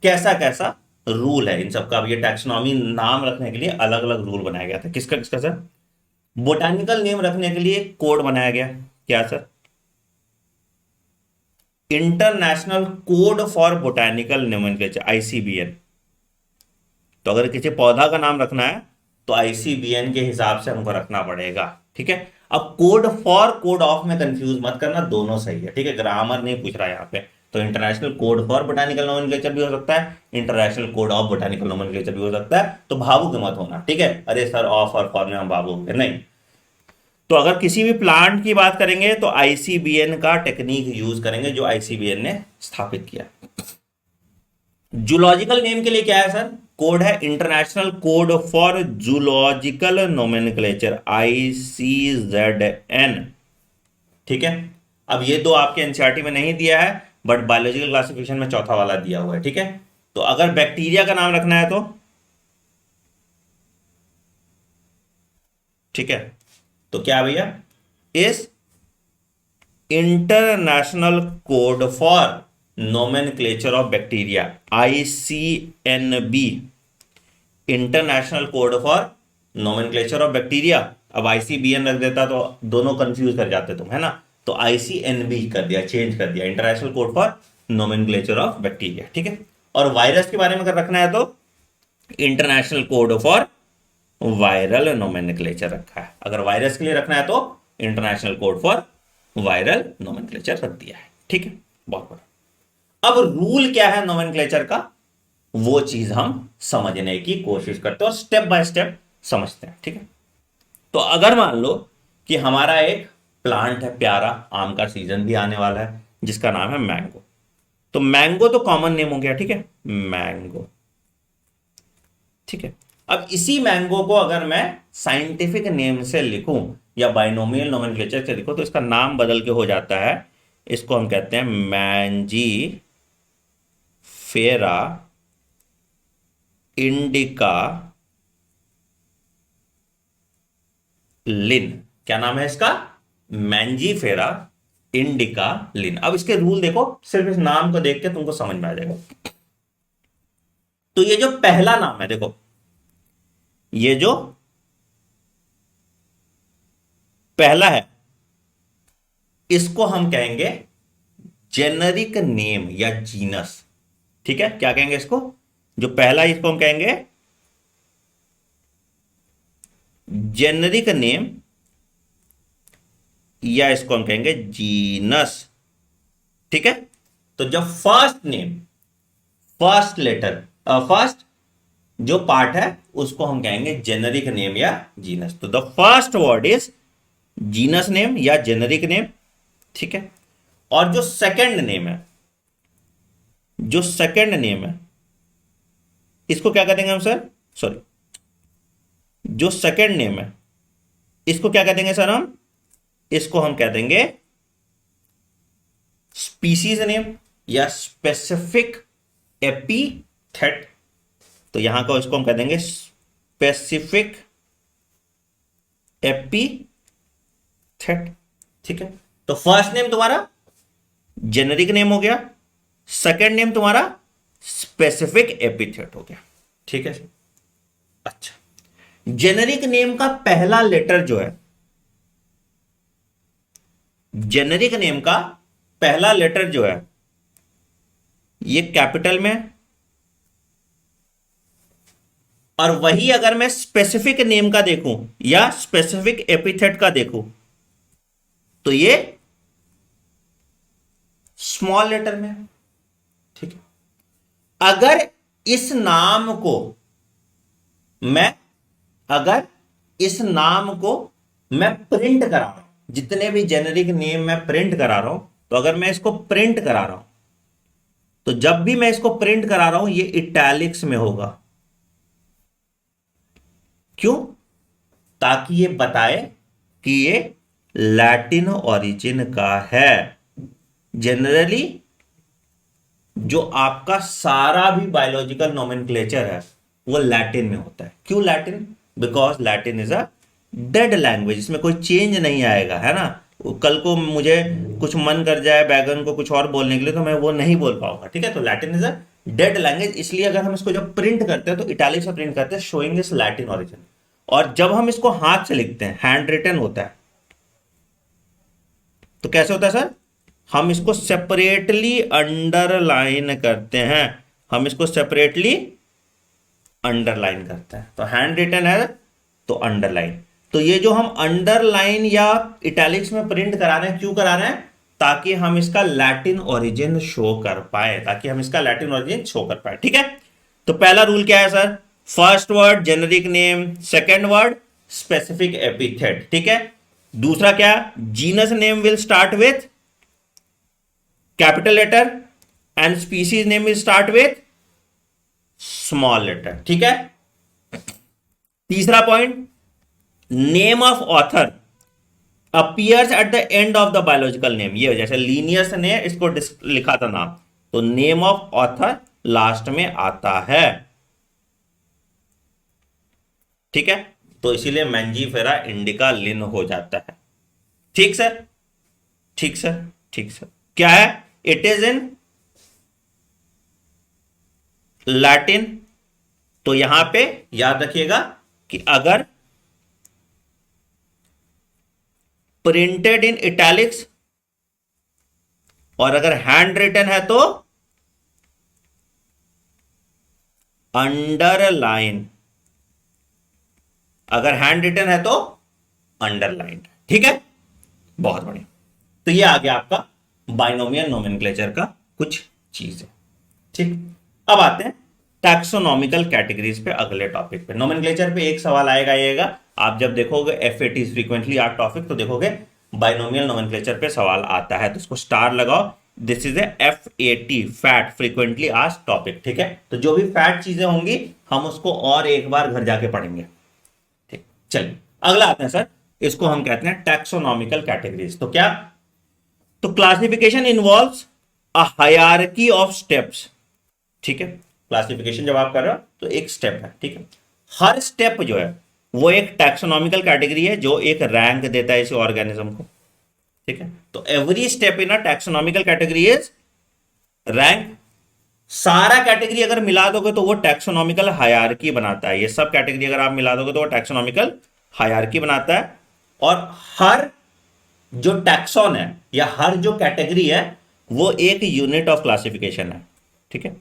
कैसा कैसा रूल है इन सबका। अब ये टैक्सोनॉमी नाम रखने के लिए अलग अलग रूल बनाया गया था। किसका किसका सर, बोटानिकल नेम रखने के लिए कोड बनाया गया, क्या sir? International code for botanical nomenclature, ICBN. तो अगर किसी पौधा का नाम रखना है तो आईसीबीएन के हिसाब से हमको रखना पड़ेगा, ठीक है। अब कोड फॉर कोड ऑफ में कंफ्यूज मत करना, दोनों सही है, ठीक है। ग्रामर नहीं पूछ रहा है यहाँ पे। तो international code for botanical nomenclature भी हो सकता है, international code of botanical nomenclature भी हो सकता है। तो भावुक मत होना, ठीक है। अरे सर ऑफ और फॉर में हम भावुक है नहीं। तो अगर किसी भी प्लांट की बात करेंगे तो आईसीबीएन का टेक्निक यूज करेंगे जो आईसीबीएन ने स्थापित किया। जूलॉजिकल नेम के लिए क्या है सर? कोड है international code for zoological nomenclature, ICZN, ठीक है। अब ये दो आपके एनसीईआरटी में नहीं दिया है, बट बायोलॉजिकल क्लासिफिकेशन में चौथा वाला दिया हुआ है, ठीक है। तो अगर बैक्टीरिया का नाम रखना है तो ठीक है, तो क्या भैया, इस international code for nomenclature of bacteria, ICNB, international code for nomenclature of bacteria. अब ICBN रख देता तो दोनों कंफ्यूज कर जाते तुम, है ना। तो ICNB कर दिया, चेंज कर दिया, international code for nomenclature of bacteria, ठीक है। और वायरस के बारे में अगर रखना है तो international code for viral nomenclature रखा है। अगर वायरस के लिए रखना है तो international code for viral nomenclature रख दिया है, ठीक है। बहुत बड़ा। अब रूल क्या है नोमेनक्लेचर का, वो चीज हम समझने की कोशिश करते हैं और स्टेप बाय स्टेप समझते हैं, ठीक है। तो अगर मान लो कि हमारा एक प्लांट है प्यारा, आम का सीजन भी आने वाला है, जिसका नाम है मैंगो। तो मैंगो तो कॉमन नेम हो गया, ठीक है, मैंगो, ठीक है। अब इसी मैंगो को अगर मैं साइंटिफिक नेम से लिखूं या बाइनोमियल नोमेनक्लेचर से लिखूं तो इसका नाम बदल के हो जाता है, इसको हम कहते हैं मैंजी फेरा इंडिका लिन। क्या नाम है इसका? मैंजी फेरा इंडिका लिन। अब इसके रूल देखो, सिर्फ इस नाम को देख के तुमको समझ में आ जाएगा। तो ये जो पहला नाम है देखो, ये जो पहला है इसको हम कहेंगे जेनरिक नेम या जीनस, ठीक है। क्या कहेंगे इसको? जो पहला इसको हम कहेंगे जेनरिक नेम या इसको हम कहेंगे जीनस, ठीक है। तो जब first name, first letter, first जो पार्ट है उसको हम कहेंगे जेनरिक नेम या जीनस। तो the first word is genus name या जेनरिक नेम, ठीक है। और जो सेकंड नेम है, जो सेकंड नेम है इसको क्या कहेंगे हम सर? सॉरी, जो सेकंड नेम है इसको क्या कह देंगे सर हम? इसको हम कह देंगे स्पीसीज नेम या स्पेसिफिक एपीथेट। तो यहां का इसको हम कह देंगे स्पेसिफिक एपीथेट, ठीक है। तो फर्स्ट नेम तुम्हारा जेनरिक नेम हो गया, सेकंड नेम तुम्हारा स्पेसिफिक एपीथेट हो गया, ठीक है। अच्छा, जेनरिक नेम का पहला लेटर जो है, जेनरिक नेम का पहला लेटर जो है ये कैपिटल में, और वही अगर मैं स्पेसिफिक नेम का देखूं या स्पेसिफिक एपिथेट का देखूं तो ये स्मॉल लेटर में, ठीक है। अगर इस नाम को मैं, अगर इस नाम को मैं प्रिंट करा रहा हूं, जितने भी जेनरिक नेम मैं प्रिंट करा रहा हूं, तो अगर मैं इसको प्रिंट करा रहा हूं तो जब भी मैं इसको प्रिंट करा रहा हूं ये इटैलिक्स में होगा। क्यों? ताकि ये बताए कि ये लैटिन ओरिजिन का है। जनरली जो आपका सारा भी बायोलॉजिकल नोमेनक्लेचर है वो लैटिन में होता है। क्यों Latin? Because Latin is a dead language, इसमें कोई चेंज नहीं आएगा, है ना। कल को मुझे कुछ मन कर जाए बैगन को कुछ और बोलने के लिए तो मैं वो नहीं बोल पाऊंगा, ठीक है। तो Latin is a dead language, इसलिए अगर हम इसको जब प्रिंट करते हैं तो इटैलिक से प्रिंट करते हैं, शोइंग इस लैटिन ओरिजिन। और जब हम इसको हाथ से लिखते हैं, हैंड रिटन होता है, तो कैसे होता है सर, हम इसको सेपरेटली अंडरलाइन करते हैं, हम इसको सेपरेटली अंडरलाइन करते हैं। तो हैंड रिटन है तो अंडरलाइन। तो ये जो हम अंडरलाइन या इटैलिक्स में प्रिंट करा रहे हैं, क्यों करा रहे हैं, ताकि हम इसका लैटिन ओरिजिन शो कर पाए, ताकि हम इसका लैटिन ओरिजिन शो कर पाए। ठीक है, तो पहला रूल क्या है sir, first word generic name, second word specific epithet. ठीक है, दूसरा क्या, genus name will start with capital letter and species name will start with small letter. ठीक है, तीसरा point, name of author appears at the end of the biological name. ये जैसे Linnaeus ने इसको लिखा था नाम, तो नेम ऑफ ऑथर लास्ट में आता है। ठीक है, तो इसीलिए मैंजीफेरा इंडिका लिन हो जाता है। ठीक सर, ठीक सर, ठीक सर। क्या है, इट इज इन लैटिन। तो यहां पे याद रखिएगा कि अगर प्रिंटेड इन इटैलिक्स और अगर हैंड रिटन है तो अंडरलाइन, अगर हैंड रिटन है तो अंडरलाइन। ठीक है, बहुत बढ़िया। तो ये आ गया आपका बाइनोमियल नोमेनक्लेचर का कुछ चीजें। ठीक, अब आते हैं टैक्सोनॉमिकल कैटेगरीज पे, अगले टॉपिक पे। नोमेनक्लेचर पे एक सवाल आएगा, आप जब देखोगे FAT फ्रीक्वेंटली आर्ट टॉपिक, तो देखोगे बाइनोमियल नोमेनक्लेचर पे सवाल आता है, तो उसको स्टार लगाओ, this is a FAT, fat frequently asked topic. ठीक है, तो जो भी फैट चीजें होंगी हम उसको और एक बार घर जाके पढ़ेंगे। ठीक, चलिए अगला आते हैं सर, इसको हम कहते हैं टैक्सोनॉमिकल कैटेगरीज। तो क्या, तो classification involves a hierarchy of steps. ठीक है, क्लासिफिकेशन जब आप कर रहे हो तो एक स्टेप है। ठीक है, हर स्टेप जो है वो एक टैक्सोनॉमिकल कैटेगरी है जो एक रैंक देता है इस ऑर्गेनिज्म को। ठीक है, तो every step in a taxonomical category is rank. सारा कैटेगरी अगर मिला दोगे तो वो टैक्सोनॉमिकल हायरार्की बनाता है। ये सब कैटेगरी अगर आप मिला दोगे तो वो टैक्सोनॉमिकल हायरार्की बनाता है। और हर जो टैक्सॉन है या हर जो कैटेगरी है वो एक यूनिट ऑफ क्लासिफिकेशन है। ठीक है,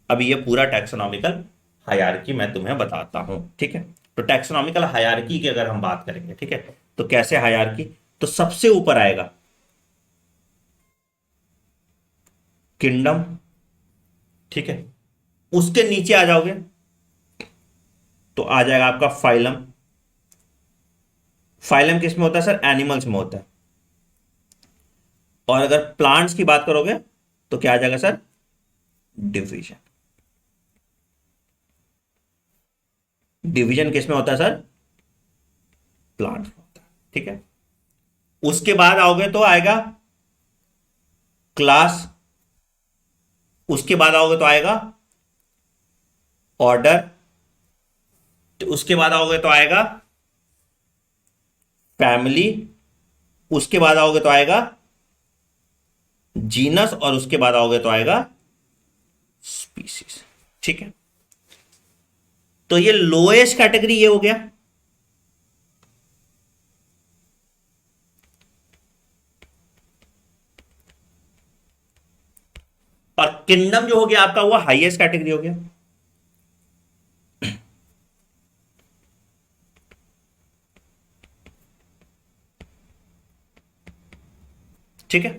अभी ये पूरा टैक्सोनॉमिकल हायरार्की मैं तुम्हें बताता हूं। ठीक है, तो टैक्सोनॉमिकल हायरार्की की अगर हम बात करेंगे, ठीक है, तो कैसे हायरार्की, तो सबसे ऊपर आएगा किंगडम। ठीक है, उसके नीचे आ जाओगे तो आ जाएगा आपका फाइलम। फाइलम किस में होता है सर, एनिमल्स में होता है। और अगर प्लांट्स की बात करोगे तो क्या आ जाएगा सर, डिवीजन। डिवीजन किस में होता है सर, प्लांट में होता है। ठीक है, उसके बाद आओगे तो आएगा क्लास, उसके बाद आओगे तो आएगा ऑर्डर, तो उसके बाद आओगे तो आएगा फैमिली, उसके बाद आओगे तो आएगा जीनस, और उसके बाद आओगे तो आएगा स्पीसीज। ठीक है, तो ये लोएस्ट कैटेगरी ये हो गया। और किंगडम जो हो गया आपका वो हाईएस्ट कैटेगरी हो गया। ठीक है,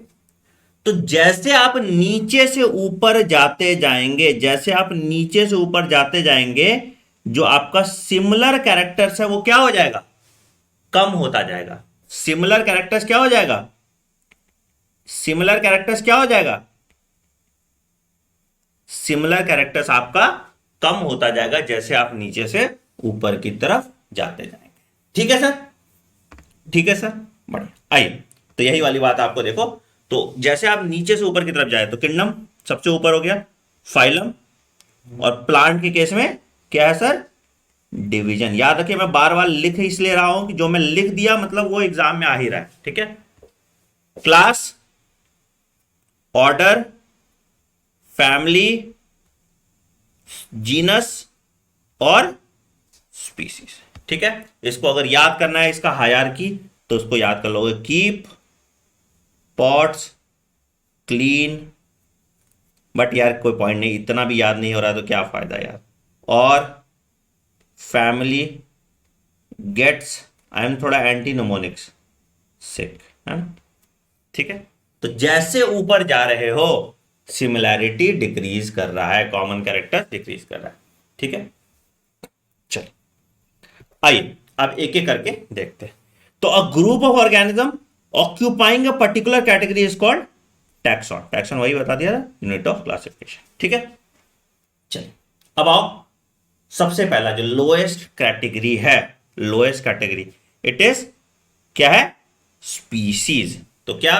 तो जैसे आप नीचे से ऊपर जाते जाएंगे, जैसे आप नीचे से ऊपर जाते जाएंगे, जो आपका सिमिलर कैरेक्टर्स है वो क्या हो जाएगा, कम होता जाएगा। सिमिलर कैरेक्टर्स क्या हो जाएगा, सिमिलर कैरेक्टर्स क्या हो जाएगा, सिमिलर कैरेक्टर्स आपका कम होता जाएगा जैसे आप नीचे से ऊपर की तरफ जाते जाएंगे। ठीक है सर, ठीक है सर, बढ़िया। आइए, तो यही वाली बात आपको देखो, तो जैसे आप नीचे से ऊपर की तरफ जाए तो किंगडम सबसे ऊपर हो गया, फाइलम, और प्लांट के केस में क्या है सर, डिवीजन। याद रखिए मैं बार बार लिख इसलिए रहा हूं कि जो मैं लिख दिया मतलब वो एग्जाम में आ ही रहा है। ठीक है, क्लास, ऑर्डर, फैमिली, जीनस और स्पीसीज। ठीक है, इसको अगर याद करना है इसका हायरार्की तो उसको याद कर लोगे, कीप, पॉट्स, क्लीन, बट यार कोई पॉइंट नहीं, इतना भी याद नहीं हो रहा तो क्या फायदा यार। और फैमिली गेट्स, आई एम थोड़ा एंटी नोमोनिक्स, सिक, है ना, ठीक है। तो जैसे ऊपर जा रहे हो सिमिलैरिटी डिक्रीज कर रहा है, कॉमन कैरेक्टर डिक्रीज कर रहा है, ठीक है। चलो आइए अब एक एक करके देखते हैं। तो a group of organism occupying a particular category is called taxon. Taxon वही बता दिया था, यूनिट ऑफ क्लासिफिकेशन, ठीक है। चलिए अब आओ, सबसे पहला जो लोएस्ट कैटेगरी है, लोएस्ट कैटेगरी इट इज क्या है, स्पीसीज। तो क्या,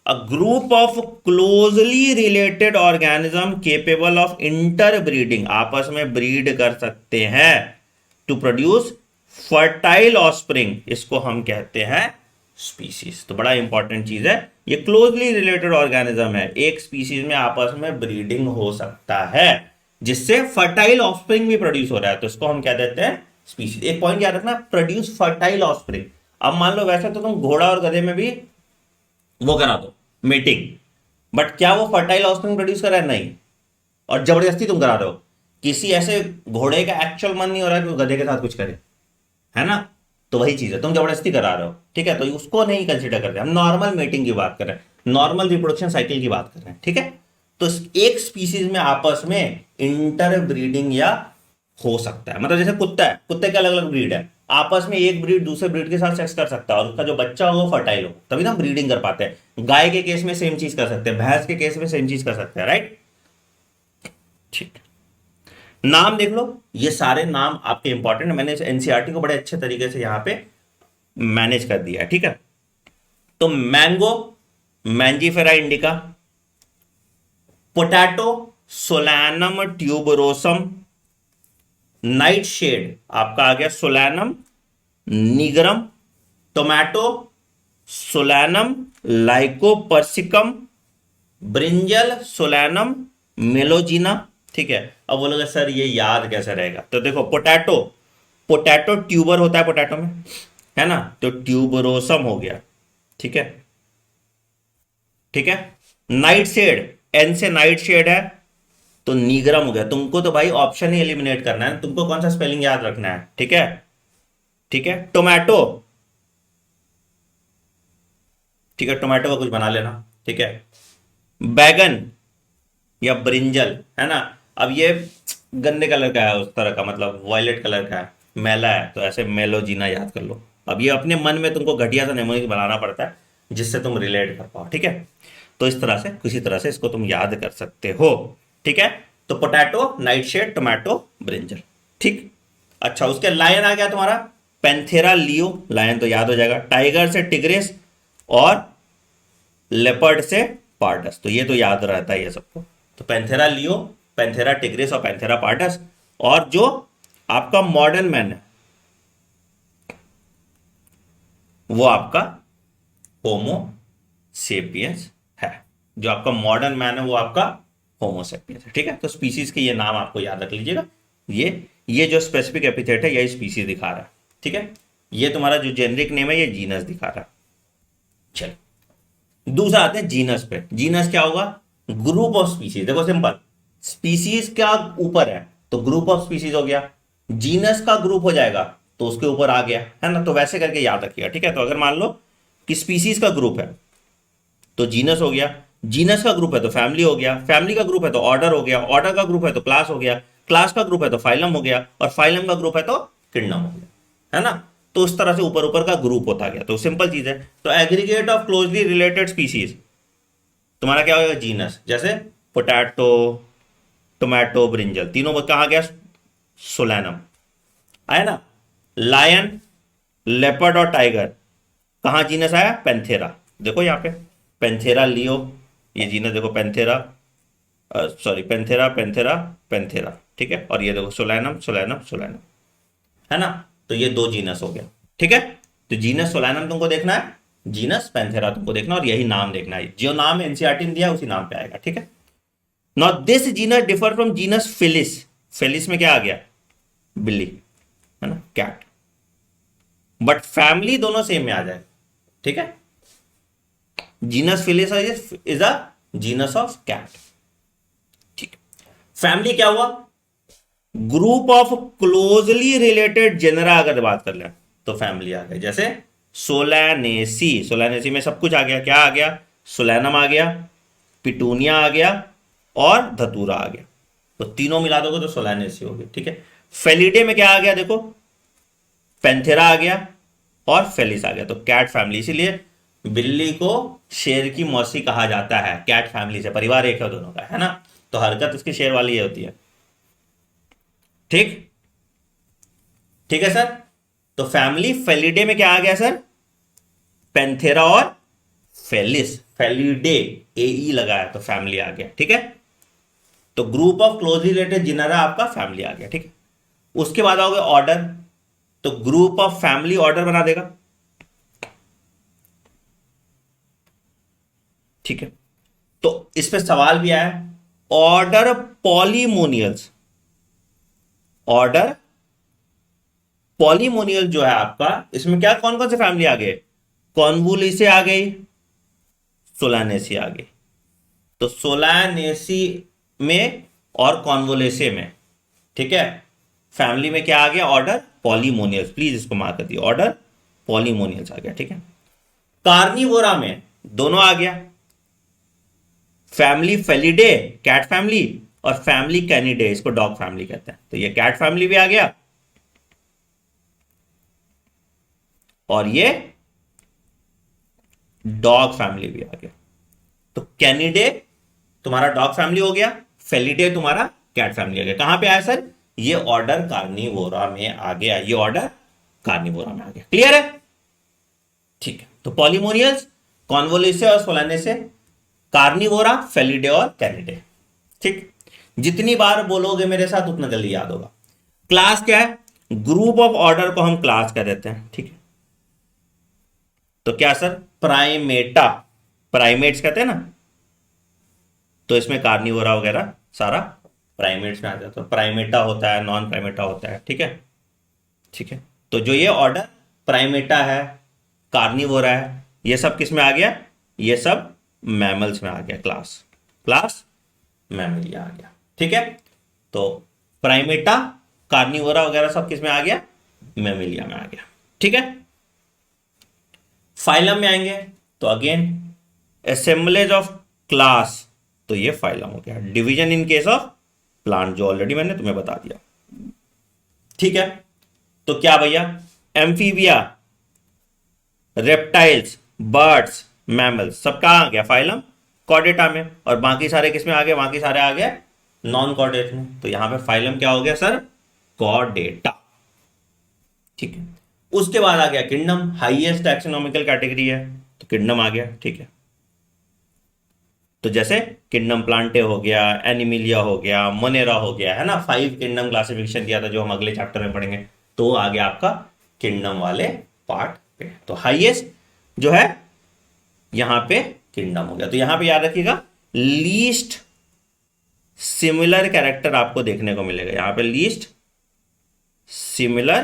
a group of closely related organism capable of inter breeding, आपस में ब्रीड कर सकते हैं टू प्रोड्यूस फर्टाइल ऑस्प्रिंग, इसको हम कहते हैं स्पीसीज। तो बड़ा इंपॉर्टेंट चीज है, ये क्लोजली रिलेटेड ऑर्गेनिज्म है, एक स्पीसीज में आपस में ब्रीडिंग हो सकता है जिससे फर्टाइल ऑस्प्रिंग भी प्रोड्यूस हो रहा है, तो इसको हम क्या देते हैं, स्पीसीज। एक पॉइंट याद रखना, प्रोड्यूस फर्टाइल ऑस्प्रिंग। अब मान लो वैसे तो तुम घोड़ा और गधे में भी वो करा दो मीटिंग, बट क्या वो फर्टाइल ऑस्प्रिंग प्रोड्यूस कर रहा है, नहीं, और जबरदस्ती तुम करा रहे हो। किसी ऐसे घोड़े का एक्चुअल मन नहीं हो रहा कि वो गधे के साथ कुछ करे, है ना, तो वही चीज है, तुम जबरदस्ती करा रहे हो, ठीक है, तो उसको नहीं कंसिडर करते, हम नॉर्मल मीटिंग की बात कर रहे हैं, नॉर्मल रिप्रोडक्शन साइकिल की बात कर रहे हैं, ठीक है। तो एक स्पीसीज में आपस में इंटर ब्रीडिंग या हो सकता है, मतलब जैसे कुत्ता है, कुत्ते के अलग अलग ब्रीड है, आपस में एक ब्रीड दूसरे ब्रीड के साथ सेक्स कर सकता है और उसका जो बच्चा हो वो फर्टाइल हो, तभी ना हम ब्रीडिंग कर पाते हैं। गाय के केस में सेम चीज कर सकते हैं, भैंस के केस में सेम चीज कर सकते हैं, राइट, ठीक। नाम देख लो, ये सारे नाम आपके इंपॉर्टेंट है, मैंने एनसीईआरटी को बड़े अच्छे तरीके से यहां पे मैनेज कर दिया है, ठीक है। तो mango, Mangifera indica, potato, Solanum tuberosum, nightshade आपका आ गया Solanum nigrum, tomato Solanum lycopersicum, brinjal Solanum melongena, ठीक है। अब बोलोगे सर ये याद कैसे रहेगा, तो देखो पोटैटो, पोटैटो ट्यूबर होता है पोटैटो में, है ना, तो ट्यूबरोसम हो गया, ठीक है, ठीक है। नाइट शेड, एन से नाइट शेड है तो नीग्रम हो गया। तुमको तो भाई ऑप्शन ही एलिमिनेट करना है, तुमको कौन सा स्पेलिंग याद रखना है, ठीक है, ठीक है। टोमेटो, ठीक है, टोमेटो का कुछ बना लेना, ठीक है। बैगन या ब्रिंजल, है ना, अब ये गंदे कलर का है, उस तरह का मतलब वॉयलेट कलर का है, मैला है, तो ऐसे मेलोजीना याद कर लो। अब ये अपने मन में तुमको घटिया सा नेमोनिक बनाना पड़ता है जिससे तुम रिलेट कर पाओ, ठीक है। तो इस तरह से किसी तरह से इसको तुम याद कर सकते हो, ठीक है। तो potato, nightshade, tomato, brinjal, ठीक। अच्छा उसके लायन आ गया तुम्हारा पैंथेरा लियो, लायन तो याद हो जाएगा। टाइगर से टिग्रिस और लेपर्ड से पार्डस, तो ये तो याद रहता है ये सबको। तो पैंथेरा लियो, पैंथेरा टिग्रिस और पैंथेरा पार्डस। और जो आपका मॉडर्न मैन है वो आपका होमो सेपियंस है, जो आपका मॉडर्न मैन है वो आपका होमो सेपियंस है, ठीक है। तो स्पीसीज के ये नाम आपको याद रख लीजिएगा, ये जो स्पेसिफिक एपिथेट है यही स्पीसीज दिखा रहा है, ठीक है। ये तुम्हारा जो जेनरिक नेम है ये जीनस दिखा रहा है। चलो दूसरा आते हैं जीनस पे। जीनस क्या होगा, ग्रुप ऑफ स्पीसीज। देखो सिंपल, स्पीसीज क्या ऊपर है तो ग्रुप ऑफ स्पीसीज हो गया, जीनस का ग्रुप हो जाएगा तो उसके ऊपर आ गया, है ना, तो वैसे करके याद रखिएगा, ठीक है। तो अगर मान लो कि स्पीसीज का ग्रुप है तो जीनस हो गया, जीनस का ग्रुप है तो फैमिली हो गया, फैमिली का ग्रुप है तो ऑर्डर हो गया, ऑर्डर का ग्रुप है तो क्लास हो गया, क्लास का ग्रुप है तो फाइलम हो गया, और फाइलम का ग्रुप है तो किंगडम हो गया, है ना। तो उस तरह से ऊपर ऊपर का ग्रुप होता गया, तो सिंपल चीज है। तो aggregate of closely related species तुम्हारा क्या होगा, जीनस। जैसे पोटैटो, टोमेटो, ब्रिंजल, तीनों में कहा गया सोलैनम, आया ना। लायन, लेपर्ड और टाइगर कहाँ जीनस आया, पेंथेरा। देखो यहाँ पे पेंथेरा लियो, ये जीनस देखो Panthera, sorry Panthera Panthera Panthera, ठीक है। और ये देखो सोलैनम सोलैनम सोलैनम, है ना। तो ये दो जीनस हो गया, ठीक है। तो जीनस सोलैनम तुमको देखना है, जीनस पेंथेरा तुमको देखना और यही नाम देखना है, जो नाम एनसीईआरटी ने दिया उसी नाम पे आएगा, ठीक है। Now this genus differ from genus Felis. Felis में क्या आ गया, बिल्ली, है ना, कैट, बट फैमिली दोनों सेम में आ जाए, ठीक है। Genus Felis is a genus of cat. ठीक। फैमिली क्या हुआ? Group of closely related genera अगर बात कर लें तो फैमिली आ गई। जैसे सोलैनेसी, सोलैनेसी में सब कुछ आ गया। क्या आ गया? सोलैनम आ गया, पिटूनिया आ गया और धतूरा आ गया। तो तीनों मिला दोगे तो सोलैनेसी हो गई। ठीक है। फेलिडे में क्या आ गया? देखो, पेंथेरा आ गया और फेलिस आ गया। तो कैट फैमिली, इसीलिए बिल्ली को शेर की मौसी कहा जाता है। कैट फैमिली से, परिवार एक है दोनों का, है ना। तो हरकत उसकी शेर वाली ही होती है। ठीक, ठीक है सर। तो फैमिली फेलिडे में क्या आ गया सर? पेंथेरा और फेलिस। फेलिडे ए ई लगाया तो फैमिली आ गया। ठीक है। तो ग्रुप ऑफ क्लोजली रिलेटेड जिनरा आपका फैमिली आ गया। ठीक है। उसके बाद आओगे ऑर्डर, तो ग्रुप ऑफ फैमिली ऑर्डर बना देगा। ठीक है। तो इस पे सवाल भी आया, ऑर्डर पॉलीमोनियल्स। ऑर्डर पॉलीमोनियल जो है आपका, इसमें क्या कौन कौन से फैमिली आ गए? कॉन्वोल्यूसे आ गई, सोलानेसी आ गई। तो सोलानेसी में और कॉन्वोलेसे में, ठीक है, फैमिली में क्या आ गया? Order Polemoniales. प्लीज इसको मार्क कर दिए, ऑर्डर पॉलीमोनियल्स आ गया। ठीक है। कार्निवोरा में दोनों आ गया, फैमिली फेलिडे कैट फैमिली और फैमिली कैनिडे, इसको डॉग फैमिली कहते हैं। तो ये कैट फैमिली भी आ गया और ये डॉग फैमिली भी आ गया। तो कैनिडे तुम्हारा डॉग फैमिली हो गया, फेलिडे तुम्हारा कैट फैमिली आ गया। कहां पे आया सर? ये ऑर्डर कार्निवोरा में आ गया। ये ऑर्डर कार्निवोरा में आ गया। क्लियर है? ठीक है। तो पॉलीमोनियल्स, कॉन्वोल्यूसे और सोलानेसे, कार्निवोरा, फेलिडे और कैनिडे। ठीक। जितनी बार बोलोगे मेरे साथ उतना जल्दी याद होगा। क्लास क्या है? ग्रुप ऑफ ऑर्डर को हम क्लास कह देते हैं। ठीक है। तो क्या सर? प्राइमेटा, प्राइमेट्स कहते हैं ना, तो इसमें कार्निवोरा वगैरह सारा प्राइमेट्स में आ जाता है। प्राइमेटा होता है, नॉन प्राइमेटा होता है। ठीक है। ठीक है। तो जो ये ऑर्डर प्राइमेटा है, कार्निवोरा है, ये सब किस में आ गया? ये सब मैमल्स में आ गया। क्लास, क्लास मैमलिया आ गया। ठीक है। तो प्राइमेटा, कार्निवोरा वगैरह सब किस में आ गया? मैमलिया में आ गया। ठीक है। फाइलम में आएंगे तो अगेन असेंबलेज ऑफ क्लास, तो ये फाइलम हो गया। Division in case of plant, जो ऑलरेडी मैंने तुम्हें बता दिया। ठीक है। तो क्या भैया? एम्फीबिया, रेप्टाइल्स, बर्ड्स, मैमल्स, सब कहां आ गया? फाइलम कॉर्डेटा में। और बाकी सारे किस में आ गए? बाकी सारे आ गए नॉन कॉर्डेट में। तो यहां पे फाइलम क्या हो गया सर? कॉर्डेटा। ठीक है। उसके बाद आ गया किंगडम, हाईएस्ट टैक्सोनॉमिकल कैटेगरी है तो किंगडम आ गया। ठीक है। तो जैसे किंगडम प्लांटे हो गया, एनिमिलिया हो गया, मोनेरा हो गया, है ना। 5 किंगडम क्लासिफिकेशन दिया था जो हम अगले चैप्टर में पढ़ेंगे। तो आ गया आपका किंगडम वाले पार्ट पे। तो हाईएस्ट जो है यहां पे किंगडम हो गया। तो यहां पे याद रखिएगा, लीस्ट सिमिलर कैरेक्टर आपको देखने को मिलेगा। यहां पे लीस्ट सिमिलर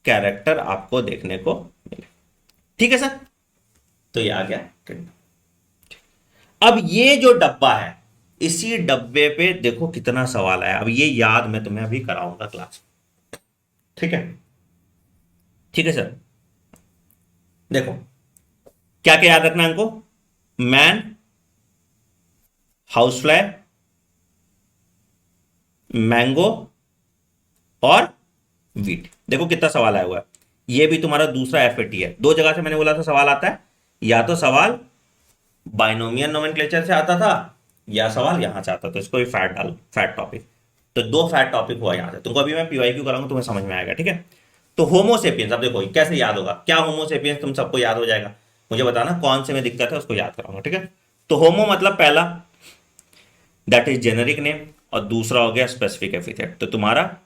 कैरेक्टर आपको देखने को मिलेगा। ठीक है सर। तो ये आ गया किंगडम। अब ये जो डब्बा है, इसी डब्बे पे देखो कितना सवाल आया। अब ये याद मैं तुम्हें अभी कराऊंगा क्लास में। ठीक है। ठीक है सर। देखो क्या क्या याद रखना है हमको? मैन, हाउस फ्लाई, मैंगो और वीट। देखो कितना सवाल आया हुआ है। ये भी तुम्हारा दूसरा एफएटी है। दो जगह से मैंने बोला था सवाल आता है, या तो सवाल बाइनोमियल नोमेनक्लेचर से आता था या सवाल यहां से आता था। इसको भी फैट डालो, फैट टॉपिक। तो दो फैट टॉपिक हुआ यहां से। तुमको अभी मैं पीवाईक्यू कराऊंगा, तुम्हें समझ में आएगा। ठीक है। तो होमोसेपियंस, अब देखो कैसे याद होगा। क्या होमोसेपियंस तुम सबको याद हो जाएगा? मुझे बताना कौन से में दिक्कत है, उसको याद कराऊंगा। ठीक है। तो होमो मतलब पहला दैट इज जेनरिक नेम, और दूसरा हो गया स्पेसिफिक एपिथेट। तो तुम्हारा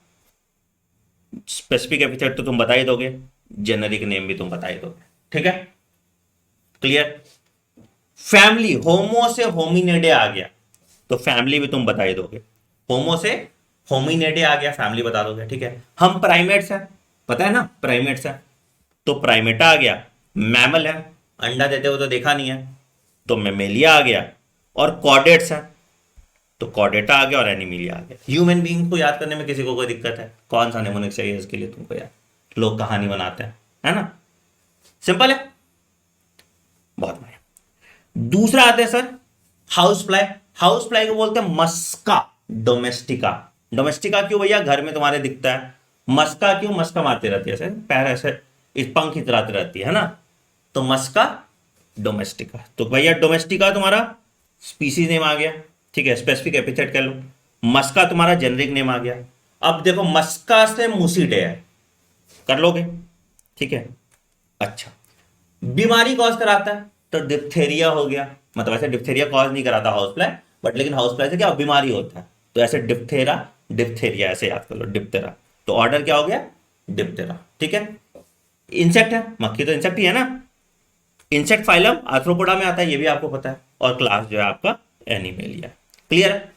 स्पेसिफिक एपिथेट तो तुम बता ही दोगे, जेनरिक नेम भी तुम बता ही दोगे। ठीक है। क्लियर? फैमिली, होमो से होमिनेडे आ गया तो फैमिली भी तुम बता ही दोगे। होमो से होमिनेडे आ गया, फैमिली बता दोगे। ठीक है। हम प्राइमेट्स हैं, पता है ना, प्राइमेट्स है तो प्राइमेटा आ गया। मैमल है अंडा देते हुए तो देखा नहीं है, तो मेमेलिया आ गया। और कॉर्डेट्स है तो कॉर्डेटा आ गया और एनिमिलिया आ गया। ह्यूमन बीइंग को याद करने में किसी को कोई दिक्कत है? कौन सा निमोनिक चाहिए इसके लिए तुमको यार? लोग कहानी बनाते हैं, है ना? सिंपल है, बहुत बढ़िया। दूसरा आते हैं sir house fly. House fly को बोलते हैं मस्का डोमेस्टिका। डोमेस्टिका क्यों भैया? घर में तुम्हारे दिखता है। मस्का क्यों? मस्का मारती रहती है, ऐसे पैर ऐसे इस पंख इतराती रहती है ना, तो मस्का डोमेस्टिका। तो भैया डोमेस्टिका तुम्हारा स्पीसीज नेम आ गया, ठीक है, स्पेसिफिक एपिथेट कह लो। मस्का तुम्हारा जेनरिक नेम आ गया। अब देखो मस्का से मूसीडे है, कर लोगे, ठीक है। अच्छा, बीमारी कॉज कराता है तो डिप्थेरिया हो गया, मतलब ऐसे डिप्थेरिया कॉज नहीं कराता हाउस फ्लाई, बट लेकिन हाउस फ्लाई से क्या बीमारी होता है, तो ऐसे डिप्थेरा डिप्थेरिया ऐसे याद कर लो, डिप्थेरा। तो ऑर्डर क्या हो गया? डिप्थेरा, ठीक है। इंसेक्ट है, मक्खी तो इंसेक्ट ही है ना। इंसेक्ट फाइलम आर्थ्रोपोडा में आता है, ये भी आपको पता है। और क्लास जो है आपका एनिमेलिया। क्लियर है?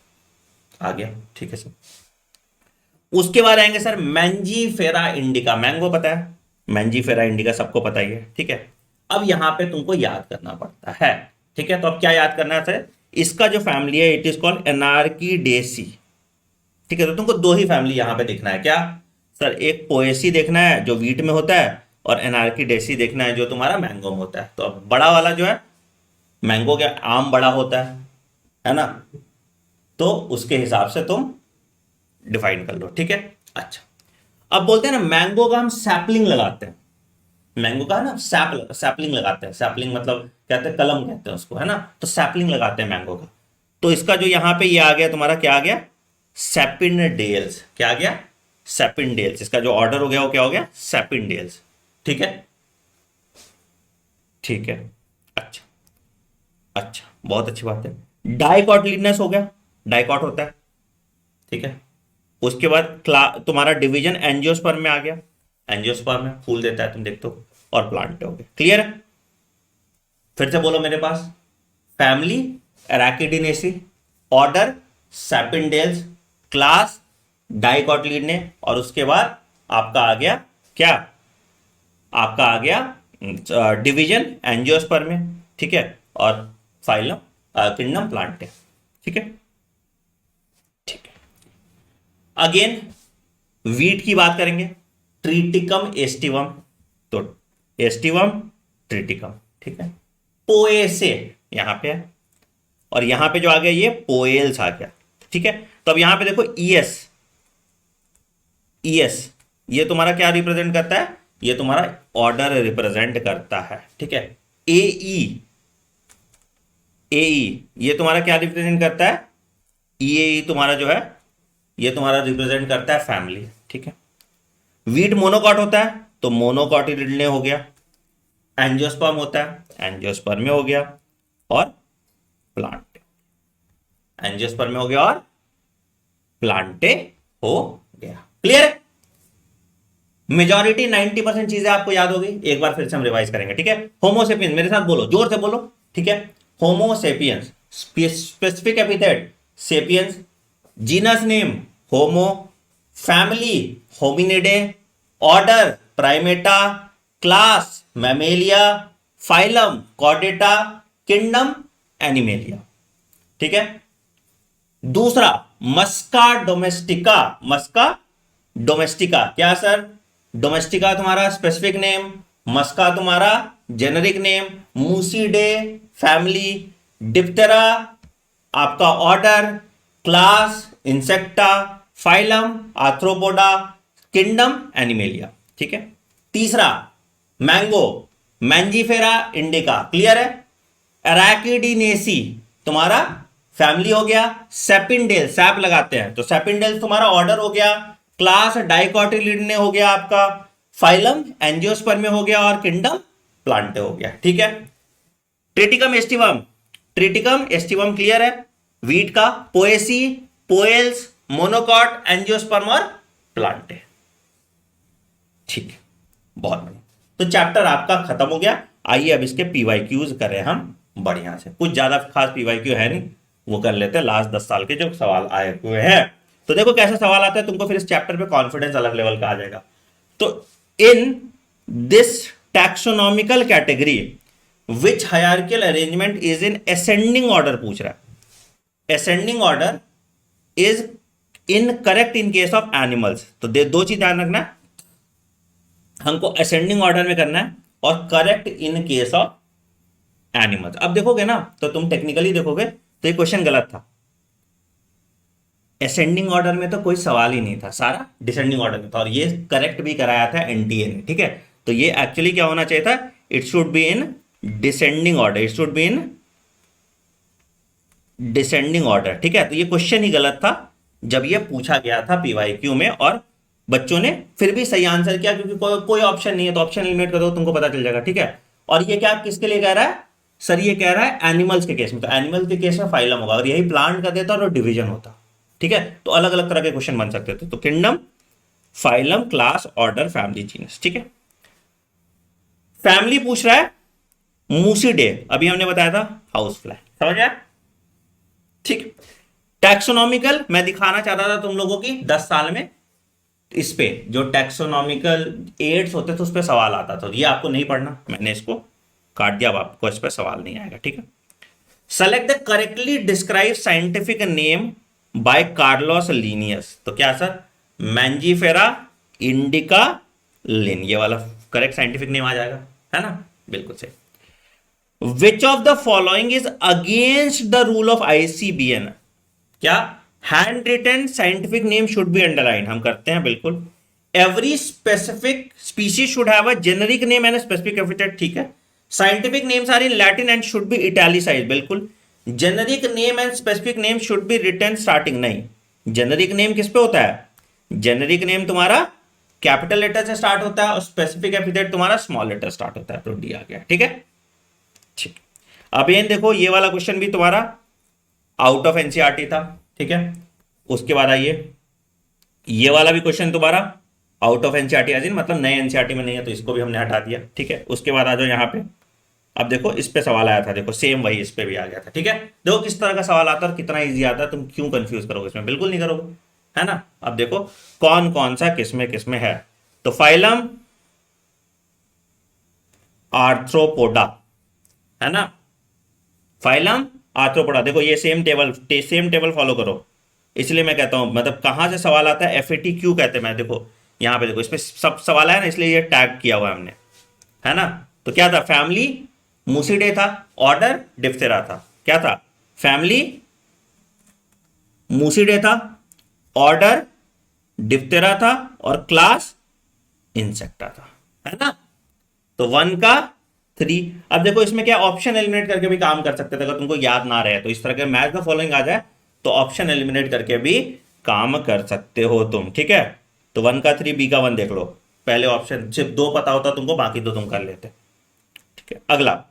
आ गया, ठीक है सर। उसके बाद आएंगे सर मैंजीफेरा इंडिका। मैंगो पता है, मैंजीफेरा इंडिका सबको पता ही है, ठीक है। अब यहां पे तुमको याद करना पड़ता है, ठीक है। तो अब क्या याद करना है सर? इसका जो फैमिली है इट इज कॉल्ड एनार्कीडेसी, ठीक है। तो तुमको दो ही फैमिली यहां पे देखना है, क्या सर? एक पोएसी देखना है जो वीट में होता है, और एनार्कीडेसी देखना है जो तुम्हारा मैंगो में होता है। तो अब बड़ा वाला जो है मैंगो के आम बड़ा होता है ना, तो उसके हिसाब से तुम डिफाइन कर लो, ठीक है। अच्छा, अब बोलते हैं ना मैंगो का हम सैपलिंग लगाते हैं। मैंगो का ना सैपलिंग लगाते हैं। सैपलिंग मतलब कहते हैं कलम कहते हैं उसको, है ना। तो सैपलिंग लगाते हैं मैंगो का। तो इसका जो यहां पे ये आ गया तुम्हारा, क्या आ गया? सैपिनडेल्स। क्या आ गया? सैपिनडेल्स। इसका जो ऑर्डर हो गया वो क्या हो गया? सैपिनडेल्स, ठीक है, ठीक है। अच्छा, अच्छा, बहुत अच्छी बात है। डाइकॉटिलिडनस हो गया, डाइकॉट होता है, ठीक है। उसके बाद तुम्हारा डिवीजन एंजियोस्पर्म में आ गया। एंजियोस्पर्म में फूल देता है, तुम देखते हो। और प्लांट हो गया। क्लियर है? फिर से बोलो मेरे पास। फैमिली एराकिडिनेसी, ऑर्डर सैपिनडेल्स, क्लास डाइकॉटिलिडने, और उसके बाद आपका आ गया क्या? आपका आ गया डिवीजन एंजियोस्पर्म में, ठीक है। और फाइलम किंगडम प्लांट है, ठीक है, ठीक है। अगेन वीट की बात करेंगे, ट्रिटिकम एस्टिवम। तो एस्टिवम ट्रिटिकम, ठीक है। पोएसे यहां पे है, और यहां पे जो आ गया ये पोएल्स आ गया, ठीक है। तो अब यहां पे देखो ईएस, ईएस ये तुम्हारा क्या रिप्रेजेंट करता है? ये तुम्हारा ऑर्डर रिप्रेजेंट करता है, ठीक है। एई, एई ये तुम्हारा क्या रिप्रेजेंट करता है? ईएई तुम्हारा जो है ये तुम्हारा रिप्रेजेंट करता है फैमिली, ठीक है। वीट मोनोकॉट होता है तो मोनोकॉटिलिडने हो गया। एंजियोस्पर्म होता है एंजियोस्पर्म में हो गया। और प्लांट, एंजियोस्पर्म में हो गया और प्लांटे हो गया। क्लियर है? मेजॉरिटी 90% चीजें आपको याद होगी। एक बार फिर से हम रिवाइज करेंगे, ठीक है। होमोसेपियंस, मेरे साथ बोलो, जोर से बोलो, ठीक है। Homo sapiens, specific epithet sapiens, genus name Homo, family Hominidae, order Primata, class Mammalia, phylum Chordata, kingdom Animalia, ठीक है। दूसरा मस्का डोमेस्टिका। मस्का डोमेस्टिका क्या सर? डोमेस्टिका तुम्हारा स्पेसिफिक नेम, मस्का तुम्हारा generic name, Muscidae family, Diptera आपका order, class Insecta, phylum Arthropoda, kingdom Animalia, ठीक है। तीसरा मैंगो मैंजीफेरा इंडिका, क्लियर है। एराकिडिनेसी तुम्हारा फैमिली हो गया। सेपिनडेल सैप लगाते हैं तो सेपिनडेल तुम्हारा ऑर्डर हो गया। क्लास डाइकॉटिलिडने हो गया आपका। फाइलम एंजियोस्पर्म हो गया और किंगडम प्लांटे हो गया, ठीक है। Triticum aestivum, Triticum aestivum clear है। वीट का पोएसी, पोएल्स, मोनोकॉट, एंजियोस्पर्म और प्लांटे, ठीक है, बहुत बढ़िया। तो चैप्टर आपका खत्म हो गया। आइए अब इसके पीवाईक्यूज करें हम बढ़िया से। कुछ ज्यादा खास पीवाईक्यू है नहीं, वो कर लेते हैं लास्ट 10 साल के जो सवाल आए हुए हैं। तो देखो कैसे सवाल आता है, तुमको फिर इस चैप्टर पे कॉन्फिडेंस अलग लेवल का आ जाएगा। तो in this taxonomical category which hierarchical arrangement is in ascending order पूछ रहा है। Ascending order is incorrect in case of animals. तो दो चीज ध्यान रखना, हमको असेंडिंग ऑर्डर में करना है और correct in case of animals. अब देखोगे ना तो तुम टेक्निकली देखोगे तो ये क्वेश्चन गलत था। असेंडिंग ऑर्डर में तो कोई सवाल ही नहीं था, सारा डिसेंडिंग ऑर्डर में था, और ये करेक्ट भी कराया था एनटीए ने। ठीक है, तो ये एक्चुअली क्या होना चाहिए था, it should be in descending order, it should be in descending order. ठीक है, तो ये क्वेश्चन ही गलत था जब ये पूछा गया था पीवाईक्यू में, और बच्चों ने फिर भी सही आंसर किया, क्योंकि कोई ऑप्शन नहीं है तो ऑप्शन एलिमिनेट कर दो, तुमको पता चल जाएगा। ठीक है, और ये क्या किसके लिए कह रहा है सर, ये कह रहा है एनिमल्स के केस में, तो एनिमल के केस में फाइलम होगा, और यही प्लांट का देता और डिवीजन होता। ठीक है, तो अलग अलग तरह के क्वेश्चन बन सकते थे, तो kingdom, phylum, class, order, family, genus. ठीक है, फैमिली पूछ रहा है मूसिडे, अभी हमने बताया था हाउस फ्लाई, समझ आया। ठीक, टैक्सोनॉमिकल मैं दिखाना चाहता था तुम लोगों की 10 साल में, इस पे जो टैक्सोनॉमिकल एड्स होते थे उस पर सवाल आता था, ये आपको नहीं पढ़ना, मैंने इसको काट दिया, अब आपको इस पर सवाल नहीं आएगा। ठीक है, select the correctly describe scientific name by Carlos Linnaeus. तो क्या सर, मैंजीफेरा इंडिका लिन, ये वाला करेक्ट साइंटिफिक नेम आ जाएगा, है ना, बिल्कुल सही। Which of the following is against the rule of ICBN, क्या hand written scientific name should be underline, हम करते हैं बिल्कुल। Every specific species should have a generic name and specific epithet, ठीक है। Scientific names are in Latin and should be italicised, बिल्कुल। Generic name and specific name should be written starting, नहीं, generic name किस पे होता है, generic name तुम्हारा capital letter से स्टार्ट होता है और स्पेसिफिक एपिथेट तुम्हारा स्मॉल लेटर स्टार्ट होता है, तो डी आ गया। ठीक है, ठीक। अब ये देखो, ये वाला क्वेश्चन भी तुम्हारा आउट ऑफ एनसीईआरटी था। ठीक है, उसके बाद आइए, ये वाला भी क्वेश्चन तुम्हारा आउट ऑफ एनसीईआरटी, आज मतलब नए एनसीईआरटी में नहीं है, तो इसको भी हमने हटा दिया। ठीक है, उसके बाद आ जाओ यहाँ पे, अब देखो इस पे सवाल आया था, देखो सेम वही इस पे भी आ गया था। ठीक है, देखो किस तरह का सवाल आता है और कितना इजी आता है, तुम क्यों कंफ्यूज करोगे इसमें, बिल्कुल नहीं करोगे, है ना। अब देखो कौन कौन सा किसमें है, तो फाइलम आर्थ्रोपोडा, है ना, फाइलम आर्थ्रोपोडा। देखो ये सेम टेबल फॉलो करो, इसलिए मैं कहता हूं, मतलब कहां से सवाल आता है, एफएटी क्यों कहते हैं, मैं देखो यहां पे देखो इसमें सब सवाल है ना, इसलिए ये टैग किया हुआ है हमने, है ना। तो क्या था, फैमिली मूसिडे था, ऑर्डर डिप्थेरा था, क्या था, फैमिली मूसिडे था, ऑर्डर डिप्थेरा था, और क्लास इंसेक्टा था, है ना। तो 1 का 3। अब देखो इसमें क्या, ऑप्शन एलिमिनेट करके भी काम कर सकते थे, अगर तुमको याद ना रहे तो इस तरह के मैच द फॉलोइंग आ जाए तो ऑप्शन एलिमिनेट करके भी काम कर सकते हो तुम। ठीक है, तो 1 का 3, बी का 1 देख लो, पहले ऑप्शन सिर्फ 2 पता होता तुमको, बाकी 2 तुम कर लेते। ठीक है, अगला,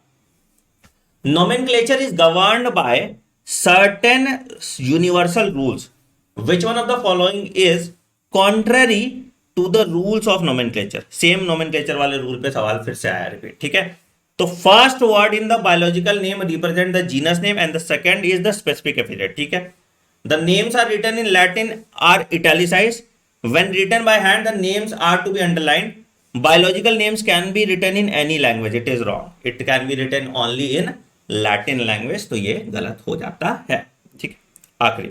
nomenclature is governed by certain universal rules. Which one of the following is contrary to the rules of nomenclature? Same nomenclature वाले रूल पे सवाल फिर से आया, रिपीट। ठीक है, तो first word in the biological name represent the genus name and the second is the specific epithet. ठीक है, the names are written in Latin are italicised, when written by hand the names are to be underlined. Biological names can be written in any language. It is wrong. It can be written only in Latin language, तो ये गलत हो जाता है। ठीक, आखिरी,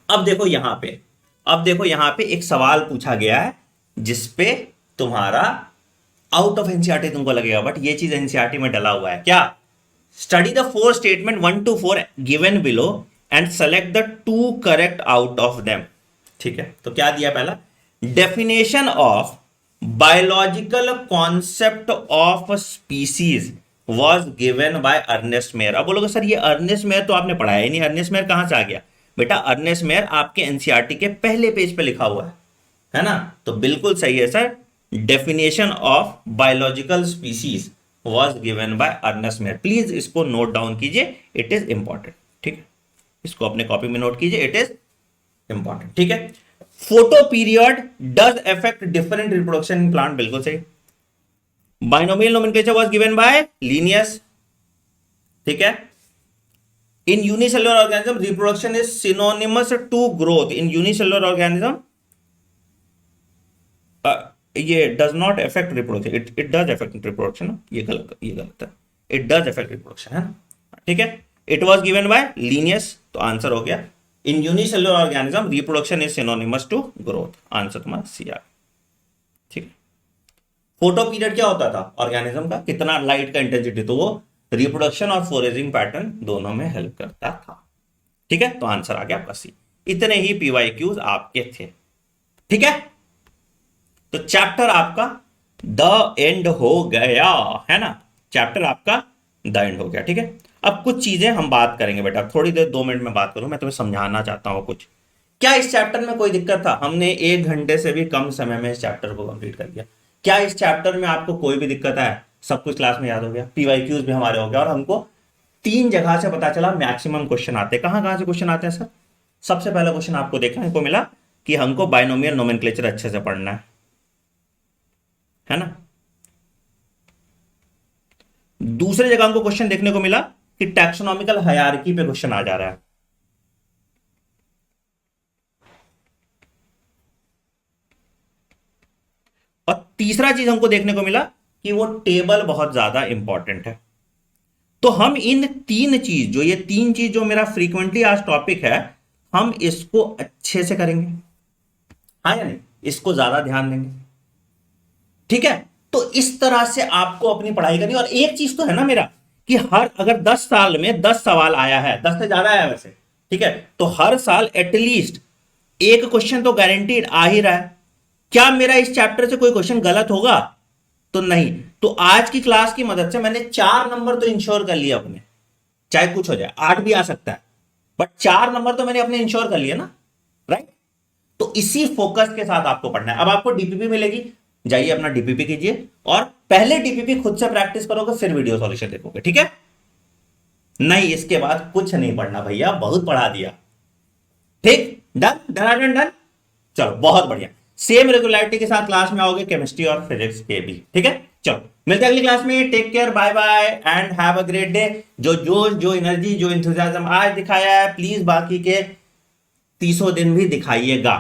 अब देखो यहां पे, एक सवाल पूछा गया है जिसपे तुम्हारा आउट ऑफ एनसीईआरटी तुमको लगेगा, बट ये चीज एनसीईआरटी में डला हुआ है। क्या, study the 4 statement 1 to 4 given below and select the 2 correct out of them. ठीक है, तो क्या दिया, पहला definition of biological concept of species was given by Ernst Mayr. अब बोलोगे सर ये अर्नेस्ट मेयर तो आपने पढ़ाया ही नहीं, अर्नेस्ट मेयर कहां से आ गया, बेटा अर्नेस्ट मेयर आपके एनसीईआरटी के पहले पेज पे लिखा हुआ है ना, तो बिल्कुल सही है sir. Definition of biological species was given by Ernst Mayr, please इसको नोट डाउन कीजिए, इट इज इंपॉर्टेंट। ठीक है, इसको अपने कॉपी में नोट कीजिए, इट इज इंपॉर्टेंट। ठीक है, photo period does affect different reproduction in plant, बिल्कुल सही। Binomial nomenclature was given by Linnaeus. ठीक है, in unicellular organism reproduction is synonymous to growth. In unicellular organism ये does not affect reproduction, it does affect reproduction, ये गलत है, it does affect reproduction है ना, ठीक है। It was given by Linnaeus, तो आंसर हो गया in unicellular organism reproduction is synonymous to growth, answer तुम्हारा सी आ गया, ठीक है। फोटो पीरियड क्या होता था ऑर्गेनिज्म का, कितना लाइट का इंटेंसिटी, तो वो रिप्रोडक्शन और फोरेजिंग पैटर्न दोनों में हेल्प करता था, ठीक है। तो आंसर आ गया आपका सी। इतने ही पीवाईक्यूज आपके थे, ठीक है। तो चैप्टर आपका द एंड हो गया है ना, चैप्टर आपका द एंड हो गया, ठीक है। अब कुछ चीजें हम बात करेंगे बेटा, थोड़ी देर 2 मिनट में बात करूं, मैं तुम्हें समझाना चाहता हूं कुछ। क्या इस चैप्टर में कोई दिक्कत था, हमने 1 घंटे से भी कम समय में इस चैप्टर को कंप्लीट कर दिया, क्या इस चैप्टर में आपको कोई भी दिक्कत है, सब कुछ क्लास में याद हो गया, पीवाईक्यूज भी हमारे हो गया, और हमको 3 जगह से पता चला मैक्सिमम क्वेश्चन आते हैं। कहां कहां से क्वेश्चन आते हैं सर, सबसे पहला क्वेश्चन आपको देखने को मिला कि हमको बाइनोमियल नोमेनक्लेचर अच्छे से पढ़ना है ना। दूसरे जगह हमको क्वेश्चन देखने को मिला कि टैक्सोनॉमिकल हायरार्की पे क्वेश्चन आ जा रहा है, और तीसरा चीज हमको देखने को मिला कि वो टेबल बहुत ज्यादा इंपॉर्टेंट है। तो हम इन 3 चीज, जो ये 3 चीज जो मेरा फ्रीक्वेंटली आज टॉपिक है, हम इसको अच्छे से करेंगे, हाँ या नहीं, इसको ज्यादा ध्यान देंगे, ठीक है। तो इस तरह से आपको अपनी पढ़ाई करनी। और एक चीज तो है ना मेरा कि हर अगर 10 साल में 10 सवाल आया है, 10 से ज्यादा आया वैसे, ठीक है, तो हर साल एटलीस्ट एक क्वेश्चन तो गारंटीड आ ही रहा है। क्या मेरा इस चैप्टर से कोई क्वेश्चन गलत होगा, तो नहीं। तो आज की क्लास की मदद से मैंने 4 नंबर तो इंश्योर कर लिया अपने, चाहे कुछ हो जाए, 8 भी आ सकता है, बट 4 नंबर तो मैंने अपने इंश्योर कर लिया ना, राइट। तो इसी फोकस के साथ आपको पढ़ना है। अब आपको डीपीपी मिलेगी, जाइए अपना डीपीपी कीजिए, और पहले डीपीपी खुद से प्रैक्टिस करोगे, फिर वीडियो सॉल्यूशन देखोगे, ठीक है। नहीं, इसके बाद कुछ नहीं पढ़ना भैया, बहुत पढ़ा दिया, ठीक, डन डन डन। चलो बहुत बढ़िया, सेम रेगुलरिटी के साथ क्लास में आओगे केमिस्ट्री और फिजिक्स के भी, ठीक है। चलो मिलते हैं अगली क्लास में, take care, bye bye and have a great day. जो जोश, जो एनर्जी, जो इंथुजियाज्म आज दिखाया है, प्लीज बाकी के 30 दिन भी दिखाइएगा।